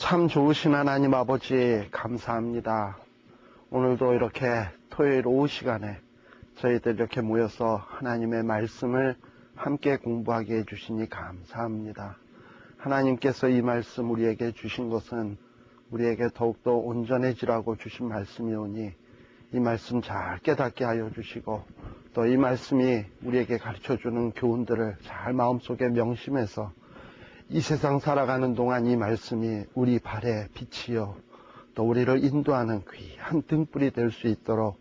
참 좋으신 하나님 아버지 감사합니다. 오늘도 이렇게 토요일 오후 시간에 저희들 이렇게 모여서 하나님의 말씀을 함께 공부하게 해주시니 감사합니다. 하나님께서 이 말씀 우리에게 주신 것은 우리에게 더욱더 온전해지라고 주신 말씀이오니 이 말씀 잘 깨닫게 하여 주시고 또 이 말씀이 우리에게 가르쳐주는 교훈들을 잘 마음속에 명심해서 이 세상 살아가는 동안 이 말씀이 우리 발에 빛이요 또 우리를 인도하는 귀한 등불이 될 수 있도록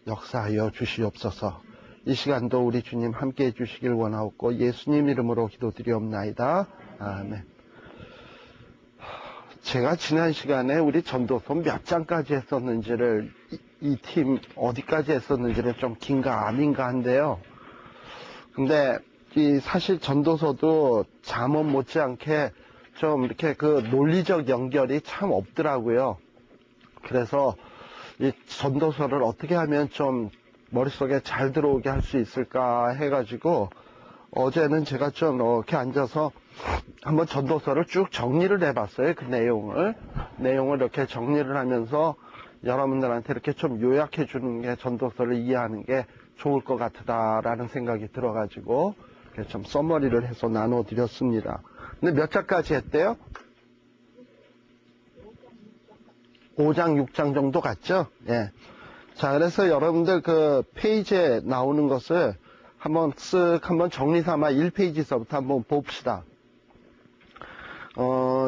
역사하여 주시옵소서. 이 시간도 우리 주님 함께 해주시길 원하옵고 예수님 이름으로 기도드리옵나이다. 아멘. 제가 지난 시간에 우리 전도서 몇 장까지 했었는지를 이 팀 어디까지 했었는지를 좀 긴가 아닌가 한데요. 근데 이 사실 전도서도 잠언 못지않게 좀 이렇게 그 논리적 연결이 참 없더라고요. 그래서 이 전도서를 어떻게 하면 좀 머릿속에 잘 들어오게 할 수 있을까 해가지고 어제는 제가 좀 이렇게 앉아서 한번 전도서를 쭉 정리를 해봤어요. 그 내용을 이렇게 정리를 하면서 여러분들한테 이렇게 좀 요약해 주는 게 전도서를 이해하는 게 좋을 것 같다라는 생각이 들어가지고 이렇게 좀 써머리를 해서 나눠드렸습니다. 근데 몇 장까지 했대요? 5장, 6장 정도 갔죠? 예. 자, 그래서 여러분들 그 페이지에 나오는 것을 한번 한번 정리 삼아 1페이지서부터 한번 봅시다.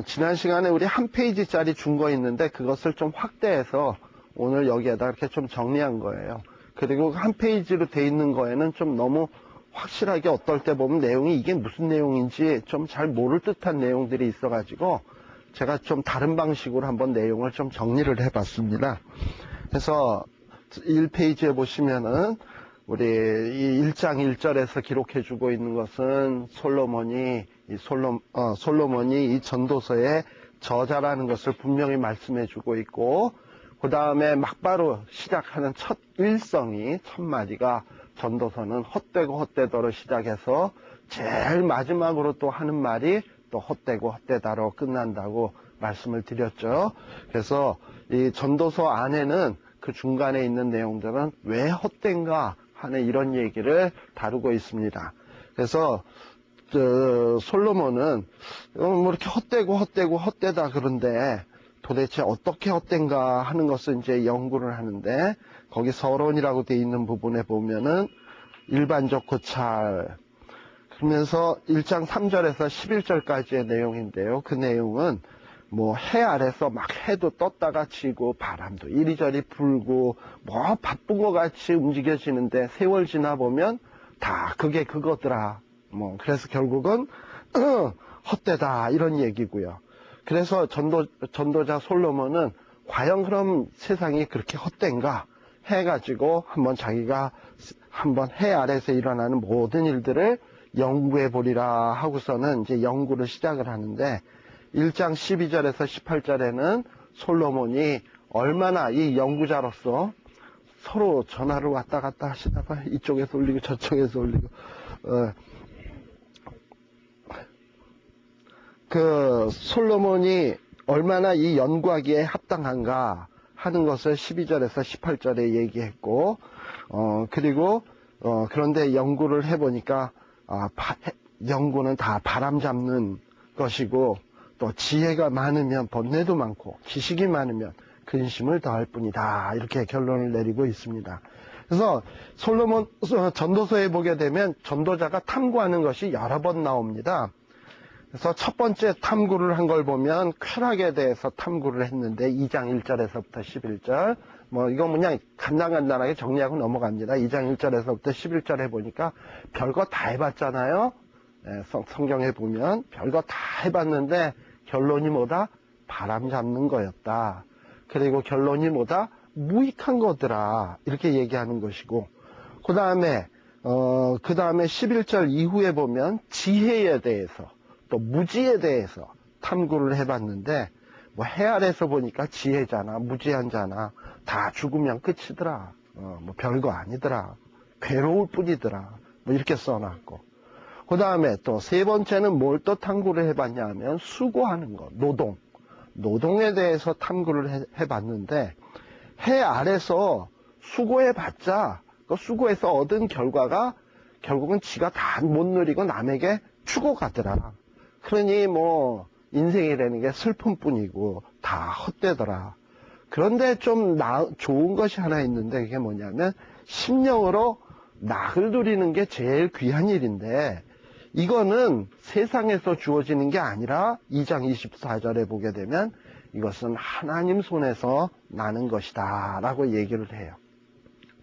지난 시간에 우리 한 페이지짜리 준 거 있는데 그것을 좀 확대해서 오늘 여기에다 이렇게 좀 정리한 거예요. 그리고 한 페이지로 돼 있는 거에는 좀 너무 확실하게 어떨 때 보면 내용이 이게 무슨 내용인지 좀 잘 모를 듯한 내용들이 있어가지고 제가 좀 다른 방식으로 한번 내용을 좀 정리를 해봤습니다. 그래서 1페이지에 보시면은 우리 이 1장 1절에서 기록해주고 있는 것은 솔로몬이 이 전도서의 저자라는 것을 분명히 말씀해주고 있고 그 다음에 막바로 시작하는 첫 일성이 첫 마디가 전도서는 헛되고 헛되더로 시작해서 제일 마지막으로 또 하는 말이 또 헛되고 헛되다로 끝난다고 말씀을 드렸죠. 그래서 이 전도서 안에는 그 중간에 있는 내용들은 왜 헛된가 하는 이런 얘기를 다루고 있습니다. 그래서 솔로몬은 뭐 이렇게 헛되다 그런데 도대체 어떻게 헛된가 하는 것을 이제 연구를 하는데 거기 서론이라고 되어 있는 부분에 보면은 일반적 고찰 그러면서 1장 3절에서 11절까지의 내용인데요. 그 내용은 뭐 해 아래서 막 해도 떴다가 지고 바람도 이리저리 불고 뭐 바쁜 것 같이 움직여지는데 세월 지나 보면 다 그게 그거더라. 뭐 그래서 결국은 헛되다 이런 얘기고요. 그래서 전도자 솔로몬은 과연 그럼 세상이 그렇게 헛된가 해가지고 한번 자기가 한번 해 아래서 일어나는 모든 일들을 연구해 보리라 하고서는 이제 연구를 시작을 하는데 1장 12절에서 18절에는 솔로몬이 얼마나 이 연구자로서 서로 전화를 왔다 갔다 하시다가 이쪽에서 올리고 저쪽에서 올리고 그 솔로몬이 얼마나 이 연구하기에 합당한가 하는 것을 12절에서 18절에 얘기했고 그리고 그런데 연구를 해보니까 연구는 다 바람 잡는 것이고 또 지혜가 많으면 번뇌도 많고 지식이 많으면 근심을 더할 뿐이다 이렇게 결론을 내리고 있습니다. 그래서 솔로몬 전도서에 보게 되면 전도자가 탐구하는 것이 여러 번 나옵니다. 그래서 첫 번째 탐구를 한 걸 보면 쾌락에 대해서 탐구를 했는데 2장 1절에서부터 11절 뭐 이거 그냥 간단하게 정리하고 넘어갑니다. 2장 1절에서부터 11절에 보니까 별거 다 해봤잖아요. 네, 성경에 보면 별거 다 해봤는데 결론이 뭐다? 바람 잡는 거였다. 그리고 결론이 뭐다? 무익한 거더라. 이렇게 얘기하는 것이고 그 다음에 11절 이후에 보면 지혜에 대해서 또 무지에 대해서 탐구를 해봤는데 뭐 해 아래서 보니까 지혜잖아 무지한잖아 다 죽으면 끝이더라. 뭐 별거 아니더라. 괴로울 뿐이더라. 뭐 이렇게 써놨고 그 다음에 또 세 번째는 뭘 또 탐구를 해봤냐 하면 수고하는 것, 노동. 노동에 대해서 탐구를 해봤는데, 해 아래서 수고해봤자 그 수고해서 얻은 결과가 결국은 지가 다 못 누리고 남에게 주고 가더라. 그러니 뭐 인생이라는 게 슬픔뿐이고 다 헛되더라. 그런데 좀 좋은 것이 하나 있는데, 그게 뭐냐면 심령으로 낙을 누리는 게 제일 귀한 일인데, 이거는 세상에서 주어지는 게 아니라 2장 24절에 보게 되면 이것은 하나님 손에서 나는 것이다 라고 얘기를 해요.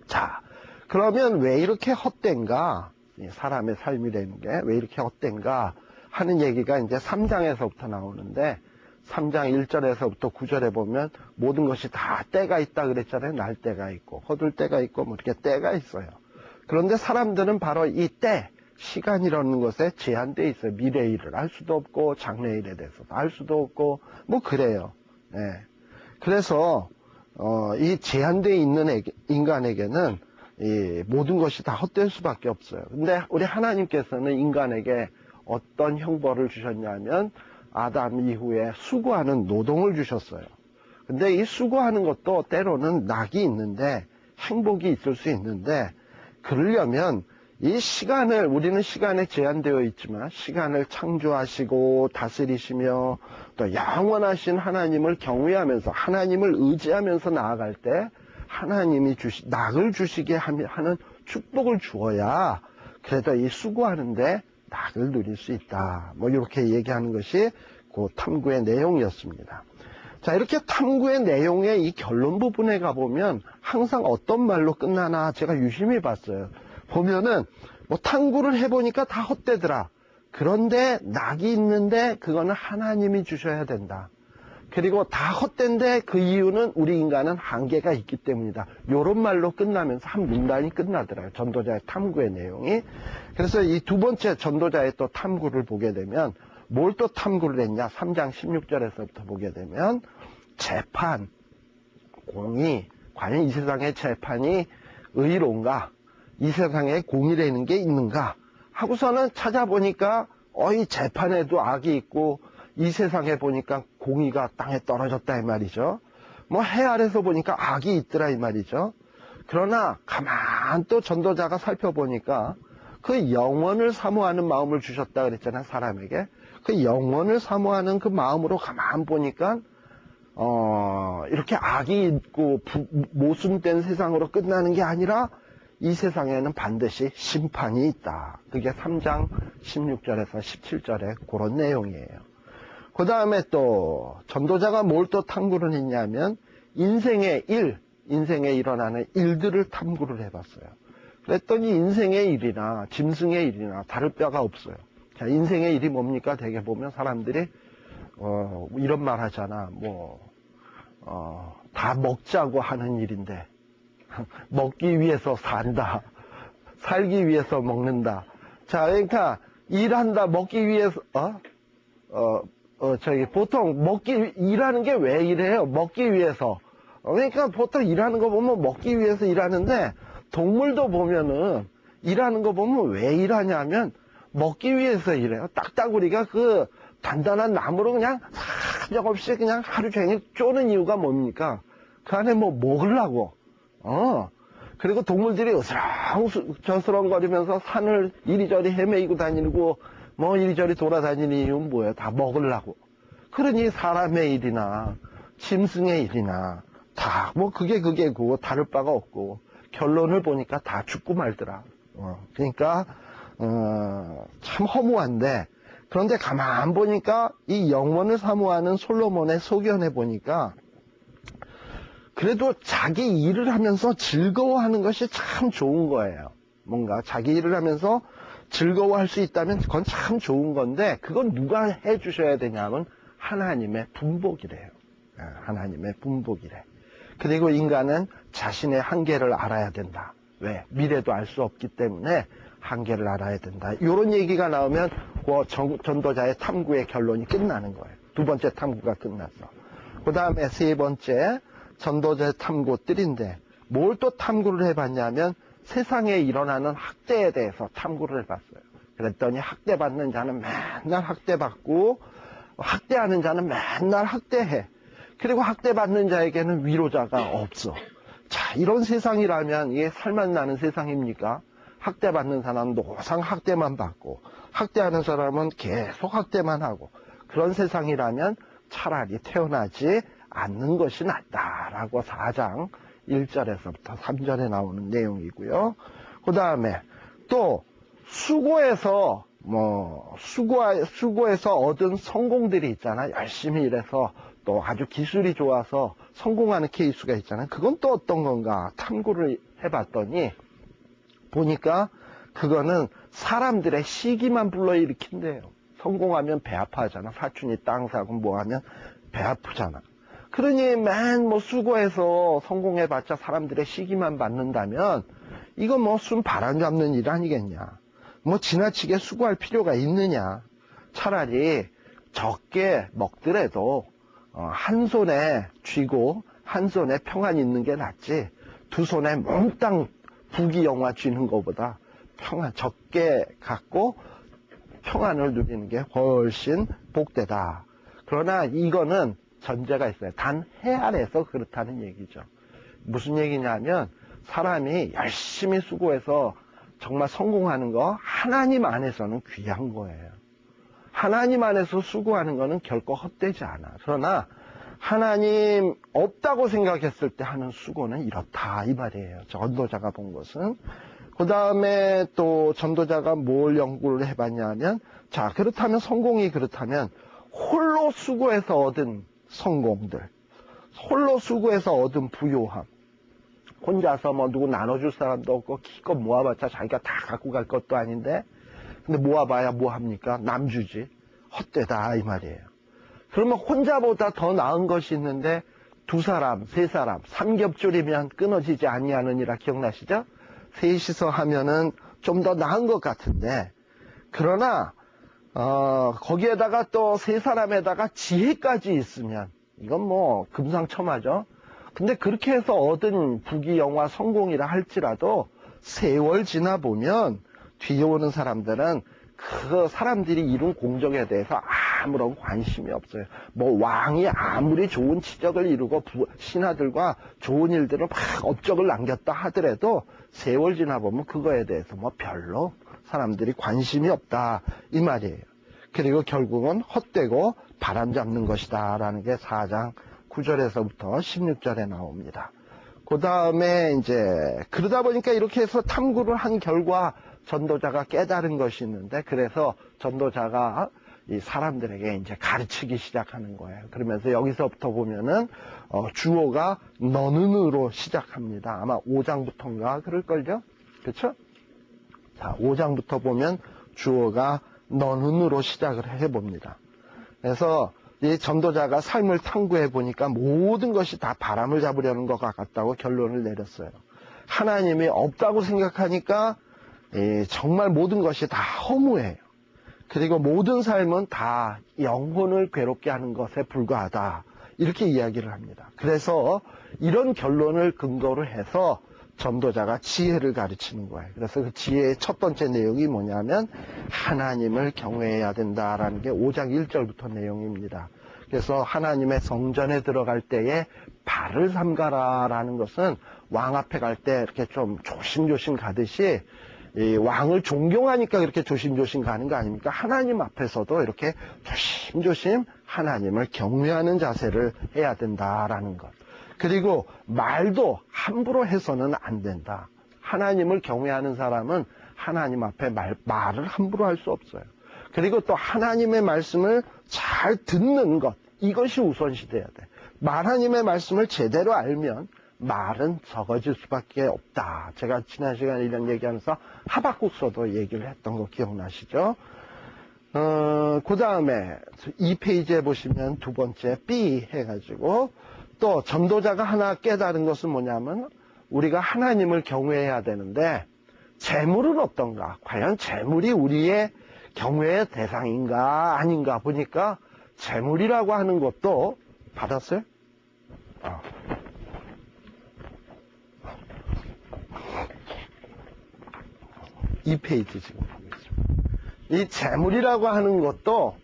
자, 그러면 왜 이렇게 헛된가? 사람의 삶이라는 게 왜 이렇게 헛된가 하는 얘기가 이제 3장에서부터 나오는데, 3장 1절에서부터 9절에 보면 모든 것이 다 때가 있다 그랬잖아요. 날 때가 있고 거둘 때가 있고 뭐 이렇게 때가 있어요. 그런데 사람들은 바로 이 때, 시간이라는 것에 제한되어 있어요. 미래 일을 알 수도 없고 장래 일에 대해서도 알 수도 없고 뭐 그래요. 예. 그래서 이 제한되어 있는 인간에게는 이 모든 것이 다 헛될 수밖에 없어요. 근데 우리 하나님께서는 인간에게 어떤 형벌을 주셨냐면 아담 이후에 수고하는 노동을 주셨어요. 근데 이 수고하는 것도 때로는 낙이 있는데 행복이 있을 수 있는데, 그러려면 이 시간을, 우리는 시간에 제한되어 있지만 시간을 창조하시고 다스리시며 또 영원하신 하나님을 경외하면서 하나님을 의지하면서 나아갈 때 하나님이 낙을 주시게 하는 축복을 주어야 그래도 이 수고하는데 낙을 누릴 수 있다. 뭐 이렇게 얘기하는 것이 그 탐구의 내용이었습니다. 자, 이렇게 탐구의 내용의 이 결론 부분에 가보면 항상 어떤 말로 끝나나 제가 유심히 봤어요. 보면은 뭐 탐구를 해보니까 다 헛되더라. 그런데 낙이 있는데 그거는 하나님이 주셔야 된다. 그리고 다 헛된데 그 이유는 우리 인간은 한계가 있기 때문이다. 요런 말로 끝나면서 한 문단이 끝나더라고요. 전도자의 탐구의 내용이. 그래서 이 두 번째 전도자의 또 탐구를 보게 되면 뭘 또 탐구를 했냐. 3장 16절에서부터 보게 되면 재판, 공의, 과연 이 세상의 재판이 의로운가? 이 세상에 공의라는 게 있는가? 하고서는 찾아보니까 이 재판에도 악이 있고 이 세상에 보니까 공의가 땅에 떨어졌다 이 말이죠. 뭐 해 아래서 보니까 악이 있더라 이 말이죠. 그러나 가만 또 전도자가 살펴보니까 그 영원을 사모하는 마음을 주셨다 그랬잖아요. 사람에게. 그 영원을 사모하는 그 마음으로 가만 보니까 이렇게 악이 있고 모순된 세상으로 끝나는 게 아니라 이 세상에는 반드시 심판이 있다. 그게 3장 16절에서 17절의 그런 내용이에요. 그 다음에 또 전도자가 뭘 또 탐구를 했냐면 인생의 일, 인생에 일어나는 일들을 탐구를 해봤어요. 그랬더니 인생의 일이나 짐승의 일이나 다를 바가 없어요. 자, 인생의 일이 뭡니까? 대개 보면 사람들이 이런 말 하잖아. 다 먹자고 하는 일인데 먹기 위해서 산다. 살기 위해서 먹는다. 자, 그러니까 일한다, 먹기 위해서 보통 일하는 게 왜 일해요? 먹기 위해서. 그러니까 보통 일하는 거 보면 먹기 위해서 일하는데, 동물도 보면은 일하는 거 보면 왜 일하냐면 먹기 위해서 일해요. 딱따구리가 그 단단한 나무로 그냥 사정없이 그냥 하루 종일 쪼는 이유가 뭡니까? 그 안에 뭐 먹으려고. 그리고 동물들이 으스렁저스렁거리면서 산을 이리저리 헤매이고 다니고 뭐 이리저리 돌아다니는 이유는 뭐예요? 다 먹으려고. 그러니 사람의 일이나 짐승의 일이나 다 뭐 그게 그거 다를 바가 없고 결론을 보니까 다 죽고 말더라. 그러니까 참 허무한데, 그런데 가만 보니까 이 영원을 사모하는 솔로몬의 소견에 보니까 그래도 자기 일을 하면서 즐거워하는 것이 참 좋은 거예요. 뭔가 자기 일을 하면서 즐거워할 수 있다면 그건 참 좋은 건데, 그건 누가 해주셔야 되냐면 하나님의 분복이래요. 하나님의 분복이래. 그리고 인간은 자신의 한계를 알아야 된다. 왜? 미래도 알 수 없기 때문에 한계를 알아야 된다. 이런 얘기가 나오면 그 전도자의 탐구의 결론이 끝나는 거예요. 두 번째 탐구가 끝났어. 그 다음에 세 번째 전도자의 탐구들인데 뭘 또 탐구를 해봤냐면 세상에 일어나는 학대에 대해서 탐구를 해봤어요. 그랬더니 학대받는 자는 맨날 학대받고 학대하는 자는 맨날 학대해. 그리고 학대받는 자에게는 위로자가 없어. 자, 이런 세상이라면 이게 살맛나는 세상입니까? 학대받는 사람은 노상 학대만 받고 학대하는 사람은 계속 학대만 하고 그런 세상이라면 차라리 태어나지 않는 것이 낫다라고 4장 1절에서부터 3절에 나오는 내용이고요. 그 다음에 또 수고해서 수고해서 얻은 성공들이 있잖아. 열심히 일해서 또 아주 기술이 좋아서 성공하는 케이스가 있잖아요. 그건 또 어떤 건가 탐구를 해봤더니 보니까 그거는 사람들의 시기만 불러일으킨대요. 성공하면 배 아파하잖아. 사촌이 땅 사고 뭐 하면 배 아프잖아. 그러니 맨 수고해서 성공해봤자 사람들의 시기만 받는다면 이건 순 바람 잡는 일 아니겠냐. 지나치게 수고할 필요가 있느냐. 차라리 적게 먹더라도 한 손에 쥐고 한 손에 평안이 있는 게 낫지 두 손에 몽땅 부귀영화 쥐는 것보다 적게 갖고 평안을 누리는 게 훨씬 복되다. 그러나 이거는 전제가 있어요. 단 해 아래서 그렇다는 얘기죠. 무슨 얘기냐면 사람이 열심히 수고해서 정말 성공하는 거 하나님 안에서는 귀한 거예요. 하나님 안에서 수고하는 거는 결코 헛되지 않아. 그러나 하나님 없다고 생각했을 때 하는 수고는 이렇다 이 말이에요. 전도자가 본 것은. 그 다음에 또 전도자가 뭘 연구를 해봤냐면 자 그렇다면 성공이 그렇다면 홀로 수고해서 얻은 성공들, 홀로 수고해서 얻은 부요함, 혼자서 누구 나눠줄 사람도 없고 기껏 모아봤자 자기가 다 갖고 갈 것도 아닌데 근데 모아봐야 뭐합니까? 남 주지. 헛되다 이 말이에요. 그러면 혼자보다 더 나은 것이 있는데 두 사람, 세 사람, 삼겹줄이면 끊어지지 아니하느니라 기억나시죠? 셋이서 하면은 좀 더 나은 것 같은데 그러나 거기에다가 또 세 사람에다가 지혜까지 있으면 이건 금상첨화죠. 근데 그렇게 해서 얻은 부귀영화 성공이라 할지라도 세월 지나 보면 뒤에 오는 사람들은 그 사람들이 이룬 공적에 대해서 아무런 관심이 없어요. 왕이 아무리 좋은 치적을 이루고 신하들과 좋은 일들을 막 업적을 남겼다 하더라도 세월 지나 보면 그거에 대해서 별로 사람들이 관심이 없다 이 말이에요. 그리고 결국은 헛되고 바람 잡는 것이다 라는 게 4장 9절에서부터 16절에 나옵니다. 그 다음에 이제 그러다 보니까 이렇게 해서 탐구를 한 결과 전도자가 깨달은 것이 있는데 그래서 전도자가 이 사람들에게 이제 가르치기 시작하는 거예요. 그러면서 여기서부터 보면은 주어가 너는으로 시작합니다. 아마 5장부터인가 그럴걸요? 그렇죠? 자, 5장부터 보면 주어가 너는으로 시작을 해봅니다. 그래서 이 전도자가 삶을 탐구해 보니까 모든 것이 다 바람을 잡으려는 것 같다고 결론을 내렸어요. 하나님이 없다고 생각하니까 정말 모든 것이 다 허무해요. 그리고 모든 삶은 다 영혼을 괴롭게 하는 것에 불과하다. 이렇게 이야기를 합니다. 그래서 이런 결론을 근거로 해서 전도자가 지혜를 가르치는 거예요. 그래서 그 지혜의 첫 번째 내용이 뭐냐면 하나님을 경외해야 된다라는 게 5장 1절부터 내용입니다. 그래서 하나님의 성전에 들어갈 때에 발을 삼가라라는 것은 왕 앞에 갈 때 이렇게 좀 조심조심 가듯이 이 왕을 존경하니까 그렇게 조심조심 가는 거 아닙니까? 하나님 앞에서도 이렇게 조심조심 하나님을 경외하는 자세를 해야 된다라는 것. 그리고 말도 함부로 해서는 안 된다. 하나님을 경외하는 사람은 하나님 앞에 말을 함부로 할 수 없어요. 그리고 또 하나님의 말씀을 잘 듣는 것, 이것이 우선시 돼야 돼. 하나님의 말씀을 제대로 알면 말은 적어질 수밖에 없다. 제가 지난 시간에 이런 얘기하면서 하박국서도 얘기를 했던 거 기억나시죠? 그 다음에 2페이지에 보시면 두 번째 B 해가지고 또 전도자가 하나 깨달은 것은 뭐냐면 우리가 하나님을 경외해야 되는데 재물은 어떤가? 과연 재물이 우리의 경외의 대상인가 아닌가 보니까 재물이라고 하는 것도 받았어요? 2페이지 지금 보고 있습니다. 이 재물이라고 하는 것도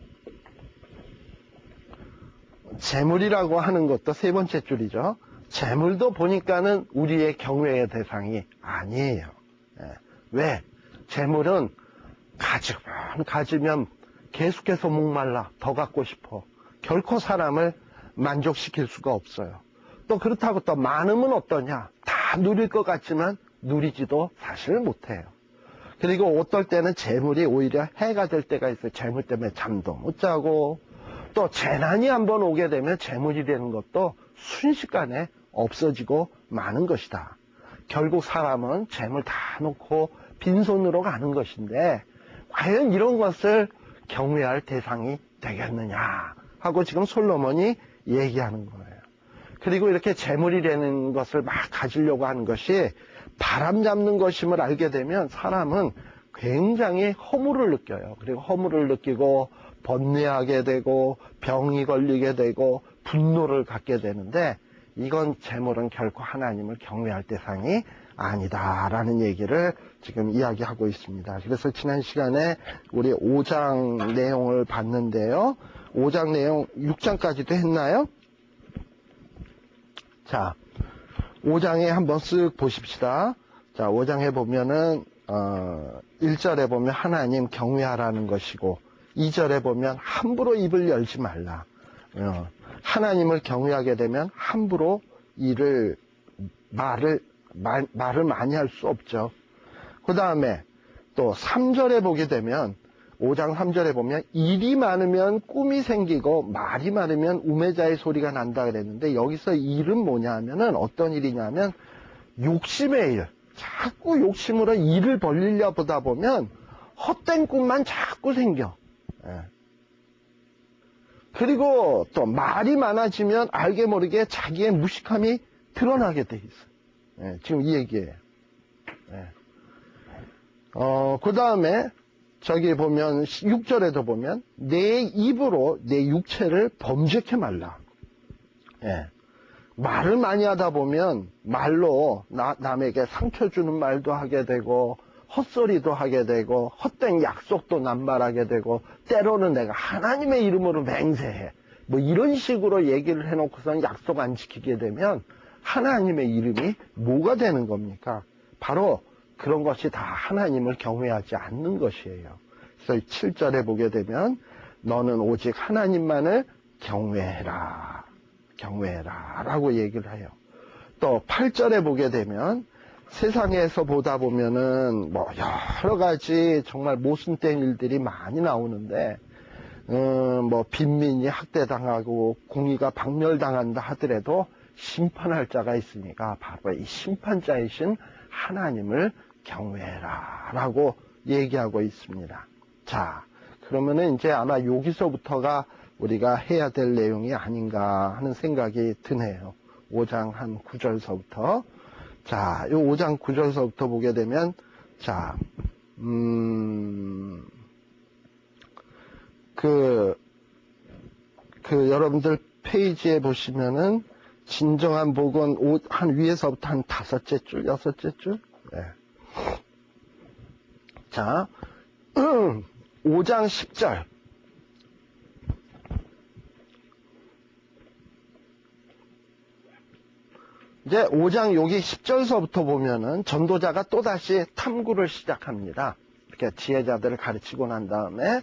재물이라고 하는 것도 세 번째 줄이죠. 재물도 보니까는 우리의 경외의 대상이 아니에요. 왜? 재물은 가지면 계속해서 목말라 더 갖고 싶어. 결코 사람을 만족시킬 수가 없어요. 또 그렇다고 또 많으면 어떠냐? 다 누릴 것 같지만 누리지도 사실 못해요. 그리고 어떨 때는 재물이 오히려 해가 될 때가 있어요. 재물 때문에 잠도 못 자고, 또 재난이 한번 오게 되면 재물이 되는 것도 순식간에 없어지고 마는 것이다. 결국 사람은 재물 다 놓고 빈손으로 가는 것인데 과연 이런 것을 경외할 대상이 되겠느냐 하고 지금 솔로몬이 얘기하는 거예요. 그리고 이렇게 재물이 되는 것을 막 가지려고 하는 것이 바람 잡는 것임을 알게 되면 사람은 굉장히 허물을 느껴요. 그리고 허물을 느끼고 번뇌하게 되고 병이 걸리게 되고 분노를 갖게 되는데, 이건 재물은 결코 하나님을 경외할 대상이 아니다라는 얘기를 지금 이야기하고 있습니다. 그래서 지난 시간에 우리 5장 내용을 봤는데요. 5장 내용 6장까지도 했나요? 자, 5장에 한번 쓱 보십시다. 자, 5장에 보면은 1절에 보면 하나님 경외하라는 것이고, 2절에 보면 함부로 입을 열지 말라. 하나님을 경외하게 되면 함부로 말을 많이 할 수 없죠. 그 다음에 또 3절에 보게 되면, 5장 3절에 보면 일이 많으면 꿈이 생기고 말이 많으면 우매자의 소리가 난다 그랬는데, 여기서 일은 뭐냐 하면은 어떤 일이냐면 욕심의 일. 자꾸 욕심으로 일을 벌리려 보다 보면 헛된 꿈만 자꾸 생겨. 그리고 또 말이 많아지면 알게 모르게 자기의 무식함이 드러나게 돼 있어. 지금 이 얘기예요. 그 다음에 저기 보면 6절에도 보면 내 입으로 내 육체를 범죄케 말라. 말을 많이 하다 보면 말로 남에게 상처 주는 말도 하게 되고 헛소리도 하게 되고 헛된 약속도 남발하게 되고, 때로는 내가 하나님의 이름으로 맹세해 뭐 이런 식으로 얘기를 해놓고선 약속 안 지키게 되면 하나님의 이름이 뭐가 되는 겁니까? 바로 그런 것이 다 하나님을 경외하지 않는 것이에요. 그래서 7절에 보게 되면 너는 오직 하나님만을 경외해라 라고 얘기를 해요. 또 8절에 보게 되면 세상에서 보다 보면은 뭐 여러 가지 정말 모순된 일들이 많이 나오는데, 뭐 빈민이 학대당하고 공의가 박멸당한다 하더라도 심판할 자가 있으니까 바로 이 심판자이신 하나님을 경외해라 라고 얘기하고 있습니다. 자, 그러면은 이제 아마 여기서부터가 우리가 해야 될 내용이 아닌가 하는 생각이 드네요. 5장 한 9절서부터. 자, 이 5장 9절서부터 보게 되면, 자, 여러분들 페이지에 보시면은, 진정한 복은 한 위에서부터 한 5째 줄, 6째 줄? 네. 자, 5장 10절. 이제 5장 여기 10절서부터 보면은 전도자가 또다시 탐구를 시작합니다. 이렇게 지혜자들을 가르치고 난 다음에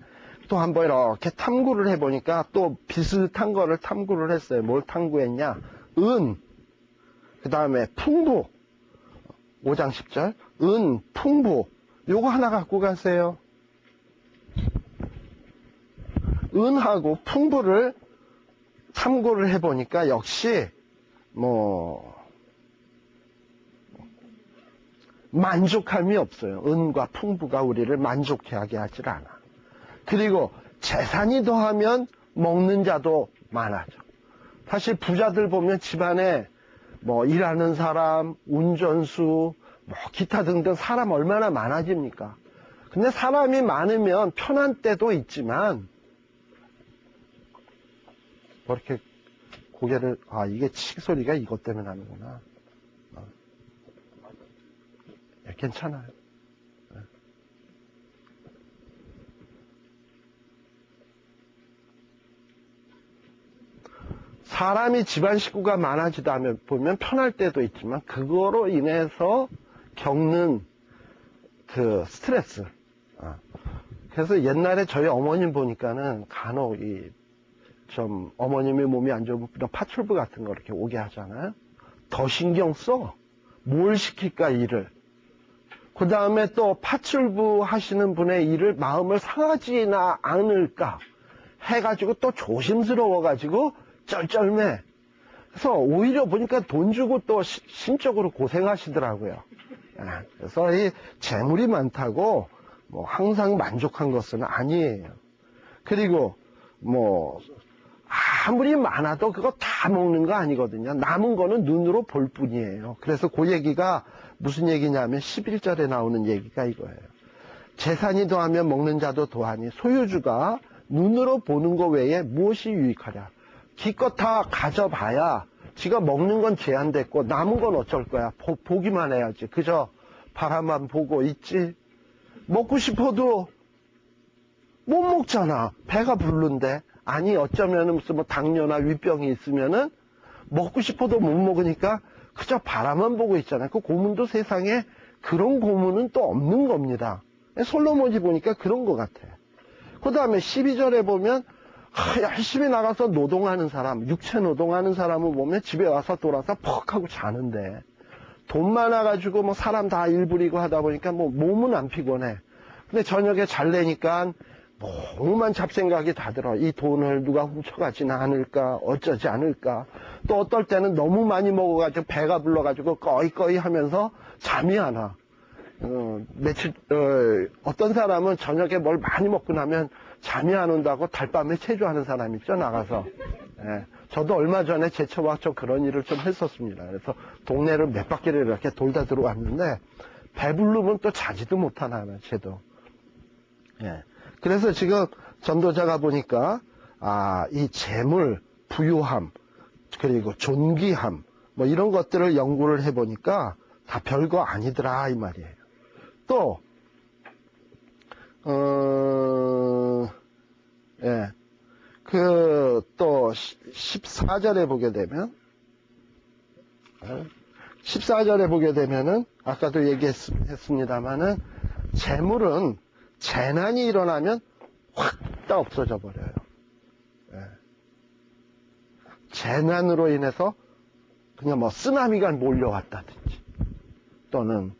또 한번 이렇게 탐구를 해보니까 또 비슷한 거를 탐구를 했어요. 뭘 탐구했냐? 그 다음에 풍부. 5장 10절. 풍부. 요거 하나 갖고 가세요. 은하고 풍부를 탐구를 해보니까 역시 만족함이 없어요. 은과 풍부가 우리를 만족해 하게 하질 않아. 그리고 재산이 더하면 먹는 자도 많아져. 사실 부자들 보면 집안에 일하는 사람, 운전수, 기타 등등 사람 얼마나 많아집니까? 근데 사람이 많으면 편한 때도 있지만, 이렇게 고개를, 이게 치 소리가 이것 때문에 나는구나. 괜찮아요. 사람이 집안 식구가 많아지다 보면 편할 때도 있지만 그거로 인해서 겪는 그 스트레스. 그래서 옛날에 저희 어머님 보니까는 간혹 좀 어머님이 몸이 안 좋으면 파출부 같은 거 이렇게 오게 하잖아요. 더 신경 써. 뭘 시킬까 일을. 그 다음에 또 파출부 하시는 분의 일을 마음을 상하지나 않을까 해가지고 또 조심스러워가지고 쩔쩔매. 그래서 오히려 보니까 돈 주고 또 심적으로 고생하시더라고요. 그래서 이 재물이 많다고 뭐 항상 만족한 것은 아니에요. 그리고 뭐 아무리 많아도 그거 다 먹는 거 아니거든요. 남은 거는 눈으로 볼 뿐이에요. 그래서 그 얘기가 무슨 얘기냐면 11절에 나오는 얘기가 이거예요. 재산이 더하면 먹는 자도 더하니 소유주가 눈으로 보는 거 외에 무엇이 유익하랴. 기껏 다 가져봐야 지가 먹는 건 제한됐고 남은 건 어쩔 거야. 보기만 해야지. 그저 바라만 보고 있지. 먹고 싶어도 못 먹잖아. 배가 부른데. 아니 어쩌면은 무슨 뭐 당뇨나 위병이 있으면은 먹고 싶어도 못 먹으니까 그저 바라만 보고 있잖아요. 그 고문도 세상에 그런 고문은 또 없는 겁니다. 솔로몬이 보니까 그런 것 같아. 그 다음에 12절에 보면 열심히 나가서 노동하는 사람, 육체 노동하는 사람을 보면 집에 와서 돌아서 퍽 하고 자는데 돈 많아가지고 뭐 사람 다 일부리고 하다 보니까 뭐 몸은 안 피곤해. 근데 저녁에 잘 내니까 너무만 잡생각이 다 들어. 이 돈을 누가 훔쳐가지는 않을까, 어쩌지 않을까. 또 어떨 때는 너무 많이 먹어가지고 배가 불러가지고 꺼이꺼이 하면서 잠이 안 와. 어떤 사람은 저녁에 뭘 많이 먹고 나면 잠이 안 온다고 달밤에 체조하는 사람 있죠, 나가서. 예, 저도 얼마 전에 제처와 좀 그런 일을 좀 했었습니다. 그래서 동네를 몇 바퀴를 이렇게 돌다 들어왔는데 배부르면 또 자지도 못하나, 쟤도. 예. 그래서 지금 전도자가 보니까 이 재물, 부유함, 그리고 존귀함 뭐 이런 것들을 연구를 해보니까 다 별거 아니더라 이 말이에요. 또 또 14절에 보게 되면 14절에 보게 되면은 아까도 얘기했습니다마는 재물은 재난이 일어나면 확 다 없어져 버려요. 재난으로 인해서 그냥 뭐 쓰나미가 몰려왔다든지 또는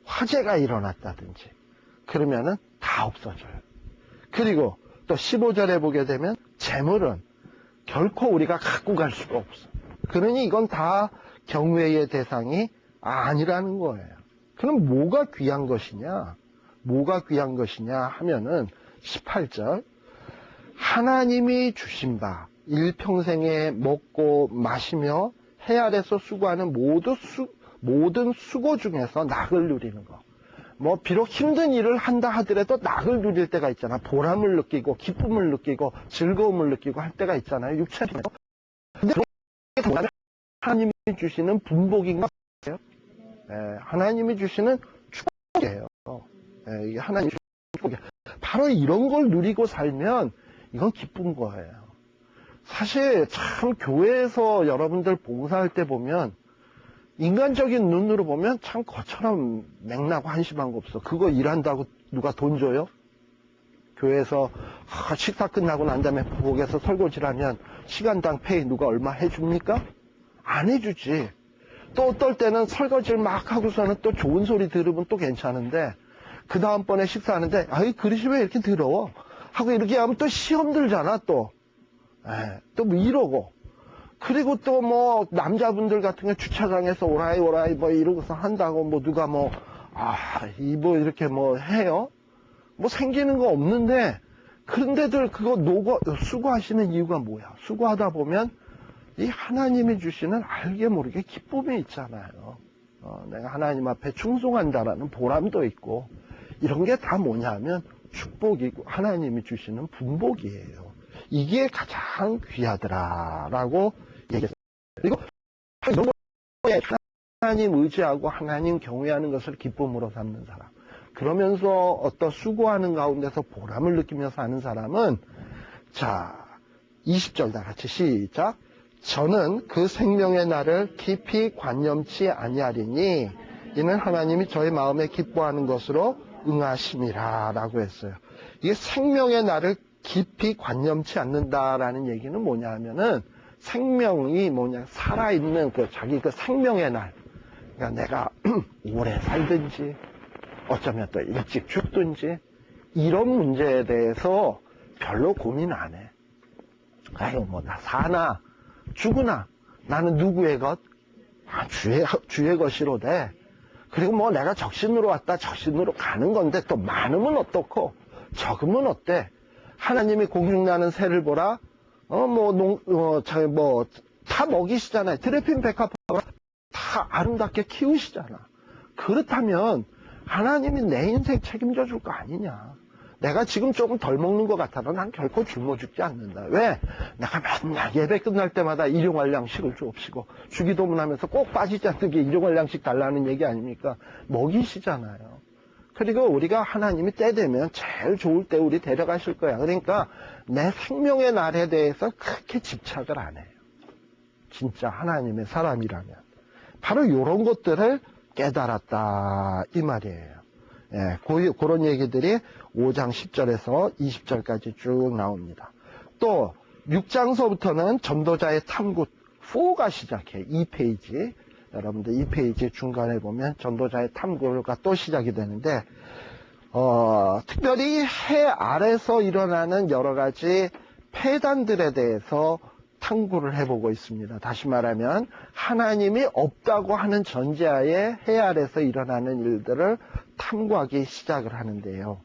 화재가 일어났다든지 그러면은 다 없어져요. 그리고 또 15절에 보게 되면 재물은 결코 우리가 갖고 갈 수가 없어. 그러니 이건 다 경외의 대상이 아니라는 거예요. 그럼 뭐가 귀한 것이냐? 뭐가 귀한 것이냐 하면은 18절 하나님이 주신 바 일평생에 먹고 마시며 해 아래서 수고하는 모든 수고 중에서 낙을 누리는 것. 뭐 비록 힘든 일을 한다 하더라도 낙을 누릴 때가 있잖아. 보람을 느끼고 기쁨을 느끼고 즐거움을 느끼고 할 때가 있잖아요. 육체에서. 근데 그런 게 하나님이 주시는 분복인 것 같아요. 하나님이 주시는 축복이에요. 이게 하나님이 주시는 축복이에요. 바로 이런 걸 누리고 살면 이건 기쁜 거예요. 사실 참 교회에서 여러분들 봉사할 때 보면 인간적인 눈으로 보면 참 거처럼 맹나고 한심한 거 없어. 그거 일한다고 누가 돈 줘요? 교회에서 식사 끝나고 난 다음에 부엌에서 설거지를 하면 시간당 페이 누가 얼마 해줍니까? 안 해주지. 또 어떨 때는 설거지를 막 하고서는 또 좋은 소리 들으면 또 괜찮은데 그 다음번에 식사하는데 아이 그릇이 왜 이렇게 더러워? 하고 이렇게 하면 또 시험 들잖아 또. 또 뭐 이러고. 그리고 또 뭐 남자분들 같은 경우 주차장에서 오라이 뭐 이러고서 한다고 뭐 누가 뭐 이렇게 뭐 해요? 뭐 생기는 거 없는데 그런데들 그거 수고하시는 이유가 뭐야? 수고하다 보면 이 하나님이 주시는 알게 모르게 기쁨이 있잖아요. 내가 하나님 앞에 충성한다라는 보람도 있고 이런 게 다 뭐냐면 축복이고 하나님이 주시는 분복이에요. 이게 가장 귀하더라라고 얘기했어요. 그리고 이런 거에 하나님 의지하고 하나님 경외하는 것을 기쁨으로 삼는 사람. 그러면서 어떤 수고하는 가운데서 보람을 느끼면서 하는 사람은 자 20절 다 같이 시작. 저는 그 생명의 날을 깊이 관념치 아니하리니 이는 하나님이 저의 마음에 기뻐하는 것으로 응하심이라 라고 했어요. 이게 생명의 날을 깊이 관념치 않는다라는 얘기는 뭐냐 하면은 생명이 뭐냐, 살아있는 자기 생명의 날. 그러니까 내가 오래 살든지 어쩌면 또 일찍 죽든지 이런 문제에 대해서 별로 고민 안 해. 아유, 나 사나 죽으나 나는 누구의 것? 주의 것이로되. 그리고 내가 적신으로 왔다 적신으로 가는 건데 또 많으면 어떻고 적으면 어때? 하나님이 공중나는 새를 보라. 다 먹이시잖아요. 드레핀 백합화가 다 아름답게 키우시잖아. 그렇다면 하나님이 내 인생 책임져 줄 거 아니냐. 내가 지금 조금 덜 먹는 것 같아도 난 결코 굶어 죽지 않는다. 왜? 내가 맨날 예배 끝날 때마다 일용할 양식을 주옵시고 주기도문 하면서 꼭 빠지지 않는 게 일용할 양식 달라는 얘기 아닙니까? 먹이시잖아요. 그리고 우리가 하나님이 때 되면 제일 좋을 때 우리 데려가실 거야. 그러니까 내 생명의 날에 대해서 그렇게 집착을 안 해요. 진짜 하나님의 사람이라면. 바로 이런 것들을 깨달았다 이 말이에요. 예, 그런 얘기들이 5장 10절에서 20절까지 쭉 나옵니다. 또 6장서부터는 전도자의 탐구 4가 시작해. 2페이지. 여러분들 2페이지 중간에 보면 전도자의 탐구가 또 시작이 되는데 특별히 해 아래서 일어나는 여러 가지 폐단들에 대해서 탐구를 해보고 있습니다. 다시 말하면 하나님이 없다고 하는 전제하에 해 아래서 일어나는 일들을 탐구하기 시작을 하는데요.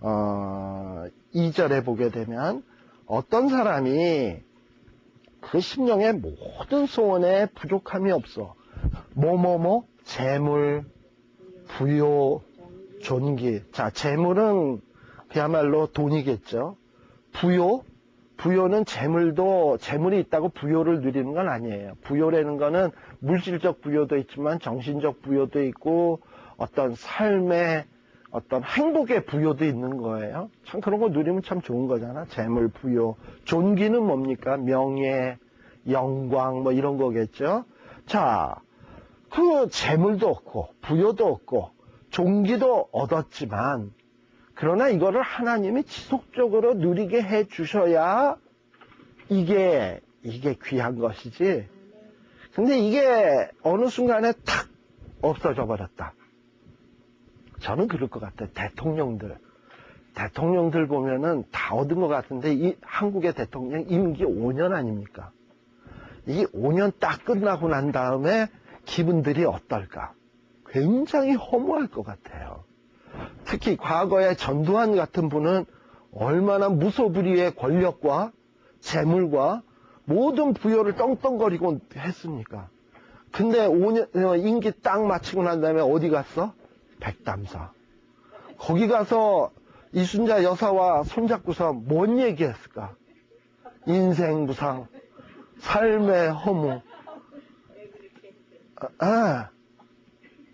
2절에 보게 되면 어떤 사람이 그 심령의 모든 소원에 부족함이 없어. 재물, 부요, 존귀. 자, 재물은 그야말로 돈이겠죠. 부요는 재물이 있다고 부요를 누리는 건 아니에요. 부요라는 거는 물질적 부요도 있지만 정신적 부요도 있고 어떤 삶의 어떤 행복의 부요도 있는 거예요. 참 그런 거 누리면 참 좋은 거잖아. 재물, 부요. 존귀는 뭡니까? 명예, 영광 이런 거겠죠. 자, 그 재물도 없고 부요도 없고 존귀도 얻었지만 그러나 이거를 하나님이 지속적으로 누리게 해 주셔야 이게 귀한 것이지. 근데 이게 어느 순간에 탁 없어져 버렸다. 저는 그럴 것 같아요. 대통령들 보면은 다 얻은 것 같은데 이 한국의 대통령 임기 5년 아닙니까? 이 5년 딱 끝나고 난 다음에 기분들이 어떨까? 굉장히 허무할 것 같아요. 특히 과거에 전두환 같은 분은 얼마나 무소불위의 권력과 재물과 모든 부여를 떵떵거리고 했습니까? 근데 5년 임기 딱 마치고 난 다음에 어디 갔어? 백담사. 거기 가서 이순자 여사와 손잡고서 뭔 얘기했을까? 인생 무상, 삶의 허무.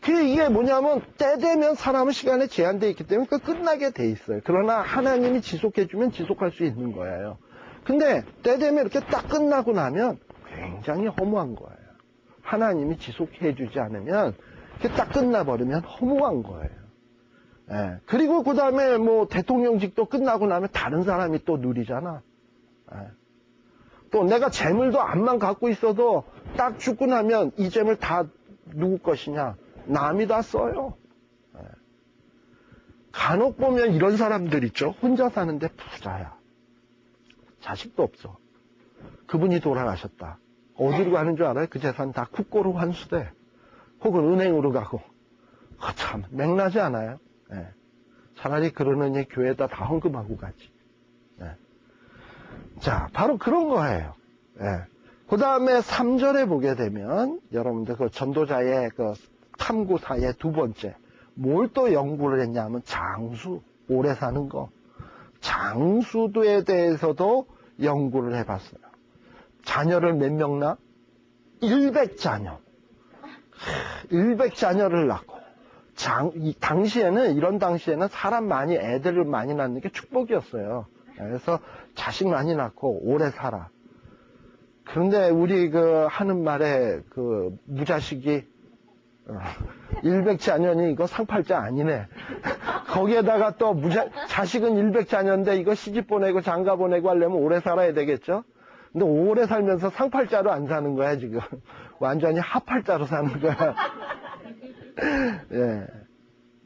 이게 뭐냐면 때 되면 사람은 시간에 제한되어 있기 때문에 끝나게 돼 있어요. 그러나 하나님이 지속해주면 지속할 수 있는 거예요. 근데 때 되면 이렇게 딱 끝나고 나면 굉장히 허무한 거예요. 하나님이 지속해주지 않으면 이렇게 딱 끝나버리면 허무한 거예요. 예. 그리고 그 다음에 대통령직도 끝나고 나면 다른 사람이 또 누리잖아. 예. 또 내가 재물도 암만 갖고 있어도 딱 죽고 나면 이 재물 다 누구 것이냐? 남이 다 써요. 예. 간혹 보면 이런 사람들 있죠. 혼자 사는데 부자야. 자식도 없어. 그분이 돌아가셨다. 어디로 가는 줄 알아요? 그 재산 다 국고로 환수돼. 혹은 은행으로 가고. 참 맥나지 않아요? 예. 차라리 그러느니 교회에다 다 헌금하고 가지. 예. 자, 바로 그런 거예요. 예. 그 다음에 3절에 보게 되면 여러분들 그 전도자의 그 탐구사의 두 번째 뭘 또 연구를 했냐면 장수, 오래 사는 거. 장수도에 대해서도 연구를 해봤어요. 자녀를 몇 명 낳아? 100자녀. 100자녀를 낳고. 이런 당시에는 애들을 많이 낳는 게 축복이었어요. 그래서 자식 많이 낳고 오래 살아. 그런데 우리 그 하는 말에 그 무자식이 일백자년이 이거 상팔자 아니네. 거기에다가 또 자식은 일백자년인데 이거 시집 보내고 장가 보내고 하려면 오래 살아야 되겠죠? 근데 오래 살면서 상팔자로 안 사는 거야, 지금. 완전히 하팔자로 사는 거야. 예.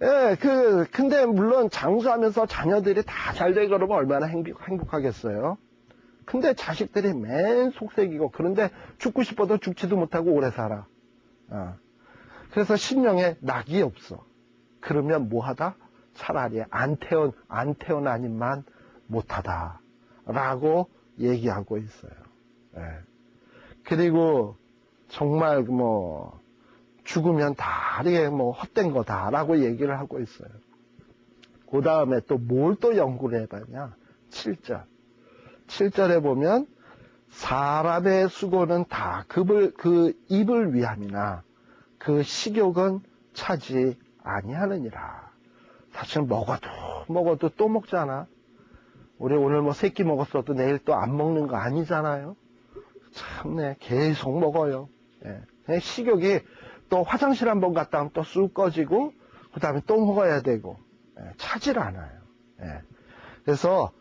예, 근데 물론 장수하면서 자녀들이 다 잘 되고 그러면 얼마나 행복하겠어요? 근데 자식들이 맨 속색이고, 그런데 죽고 싶어도 죽지도 못하고 오래 살아. 그래서 심령에 낙이 없어. 그러면 뭐하다? 차라리 안 태어나니만 못하다. 라고 얘기하고 있어요. 예. 그리고 정말 죽으면 다 이게 헛된 거다라고 얘기를 하고 있어요. 그 다음에 또 뭘 또 연구를 해봤냐? 7절. 7절에 보면 사람의 수고는 다 그 입을 위함이나 그 식욕은 차지 아니하느니라. 사실 먹어도 또 먹잖아. 우리 오늘 새끼 먹었어도 내일 또 안 먹는 거 아니잖아요. 참네, 계속 먹어요. 예. 식욕이 또 화장실 한번 갔다 오면 또 쑥 꺼지고 그 다음에 또 먹어야 되고 차질 않아요. 예. 그래서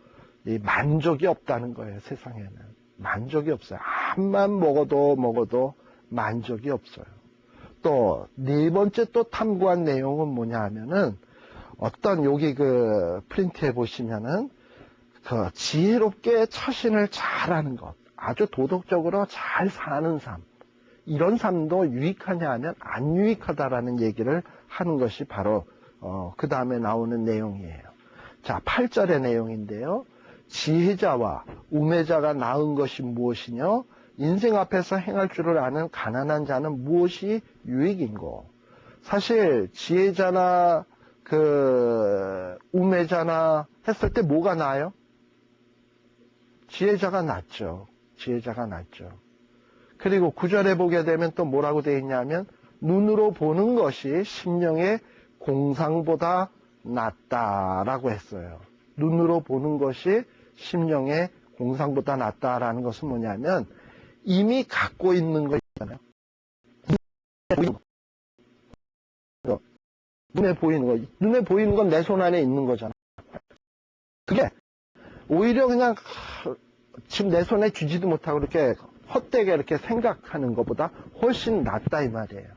이 만족이 없다는 거예요. 세상에는 만족이 없어요. 암만 먹어도 만족이 없어요. 또 네 번째 또 탐구한 내용은 뭐냐 하면은 어떤 여기 그 프린트에 보시면은 그 지혜롭게 처신을 잘하는 것, 아주 도덕적으로 잘 사는 삶, 이런 삶도 유익하냐 하면 안 유익하다라는 얘기를 하는 것이 바로 그 다음에 나오는 내용이에요. 자, 8절의 내용인데요. 지혜자와 우매자가 나은 것이 무엇이뇨? 인생 앞에서 행할 줄을 아는 가난한 자는 무엇이 유익인고? 사실 지혜자나 그 우매자나 했을 때 뭐가 나아요? 지혜자가 낫죠. 지혜자가 낫죠. 그리고 9절에 보게 되면 또 뭐라고 되어 있냐면 눈으로 보는 것이 심령의 공상보다 낫다라고 했어요. 눈으로 보는 것이 심령의 공상보다 낫다라는 것은 뭐냐면 이미 갖고 있는 거 있잖아요. 눈에 보이는 거. 눈에 보이는 건 내 손 안에 있는 거잖아. 그게 오히려 그냥 지금 내 손에 쥐지도 못하고 이렇게 헛되게 이렇게 생각하는 것보다 훨씬 낫다 이 말이에요.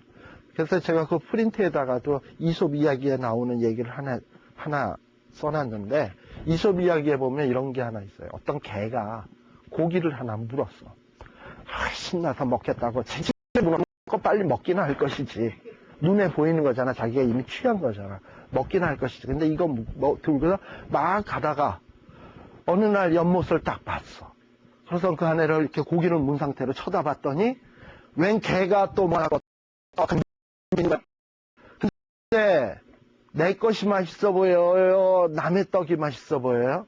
그래서 제가 그 프린트에다가도 이솝 이야기에 나오는 얘기를 하나 써놨는데 이솝 이야기에 보면 이런 게 하나 있어요. 어떤 개가 고기를 하나 물었어. 신나서 먹겠다고 채찍에 물어먹고 빨리 먹기는 할 것이지. 눈에 보이는 거잖아. 자기가 이미 취한 거잖아. 먹기는 할 것이지. 근데 이거 들고서 막 가다가 어느 날 연못을 딱 봤어. 그래서 그 아내를 이렇게 고기를 문 상태로 쳐다봤더니 웬 개가 또 뭐라고 근데 내 것이 맛있어 보여요? 남의 떡이 맛있어 보여요?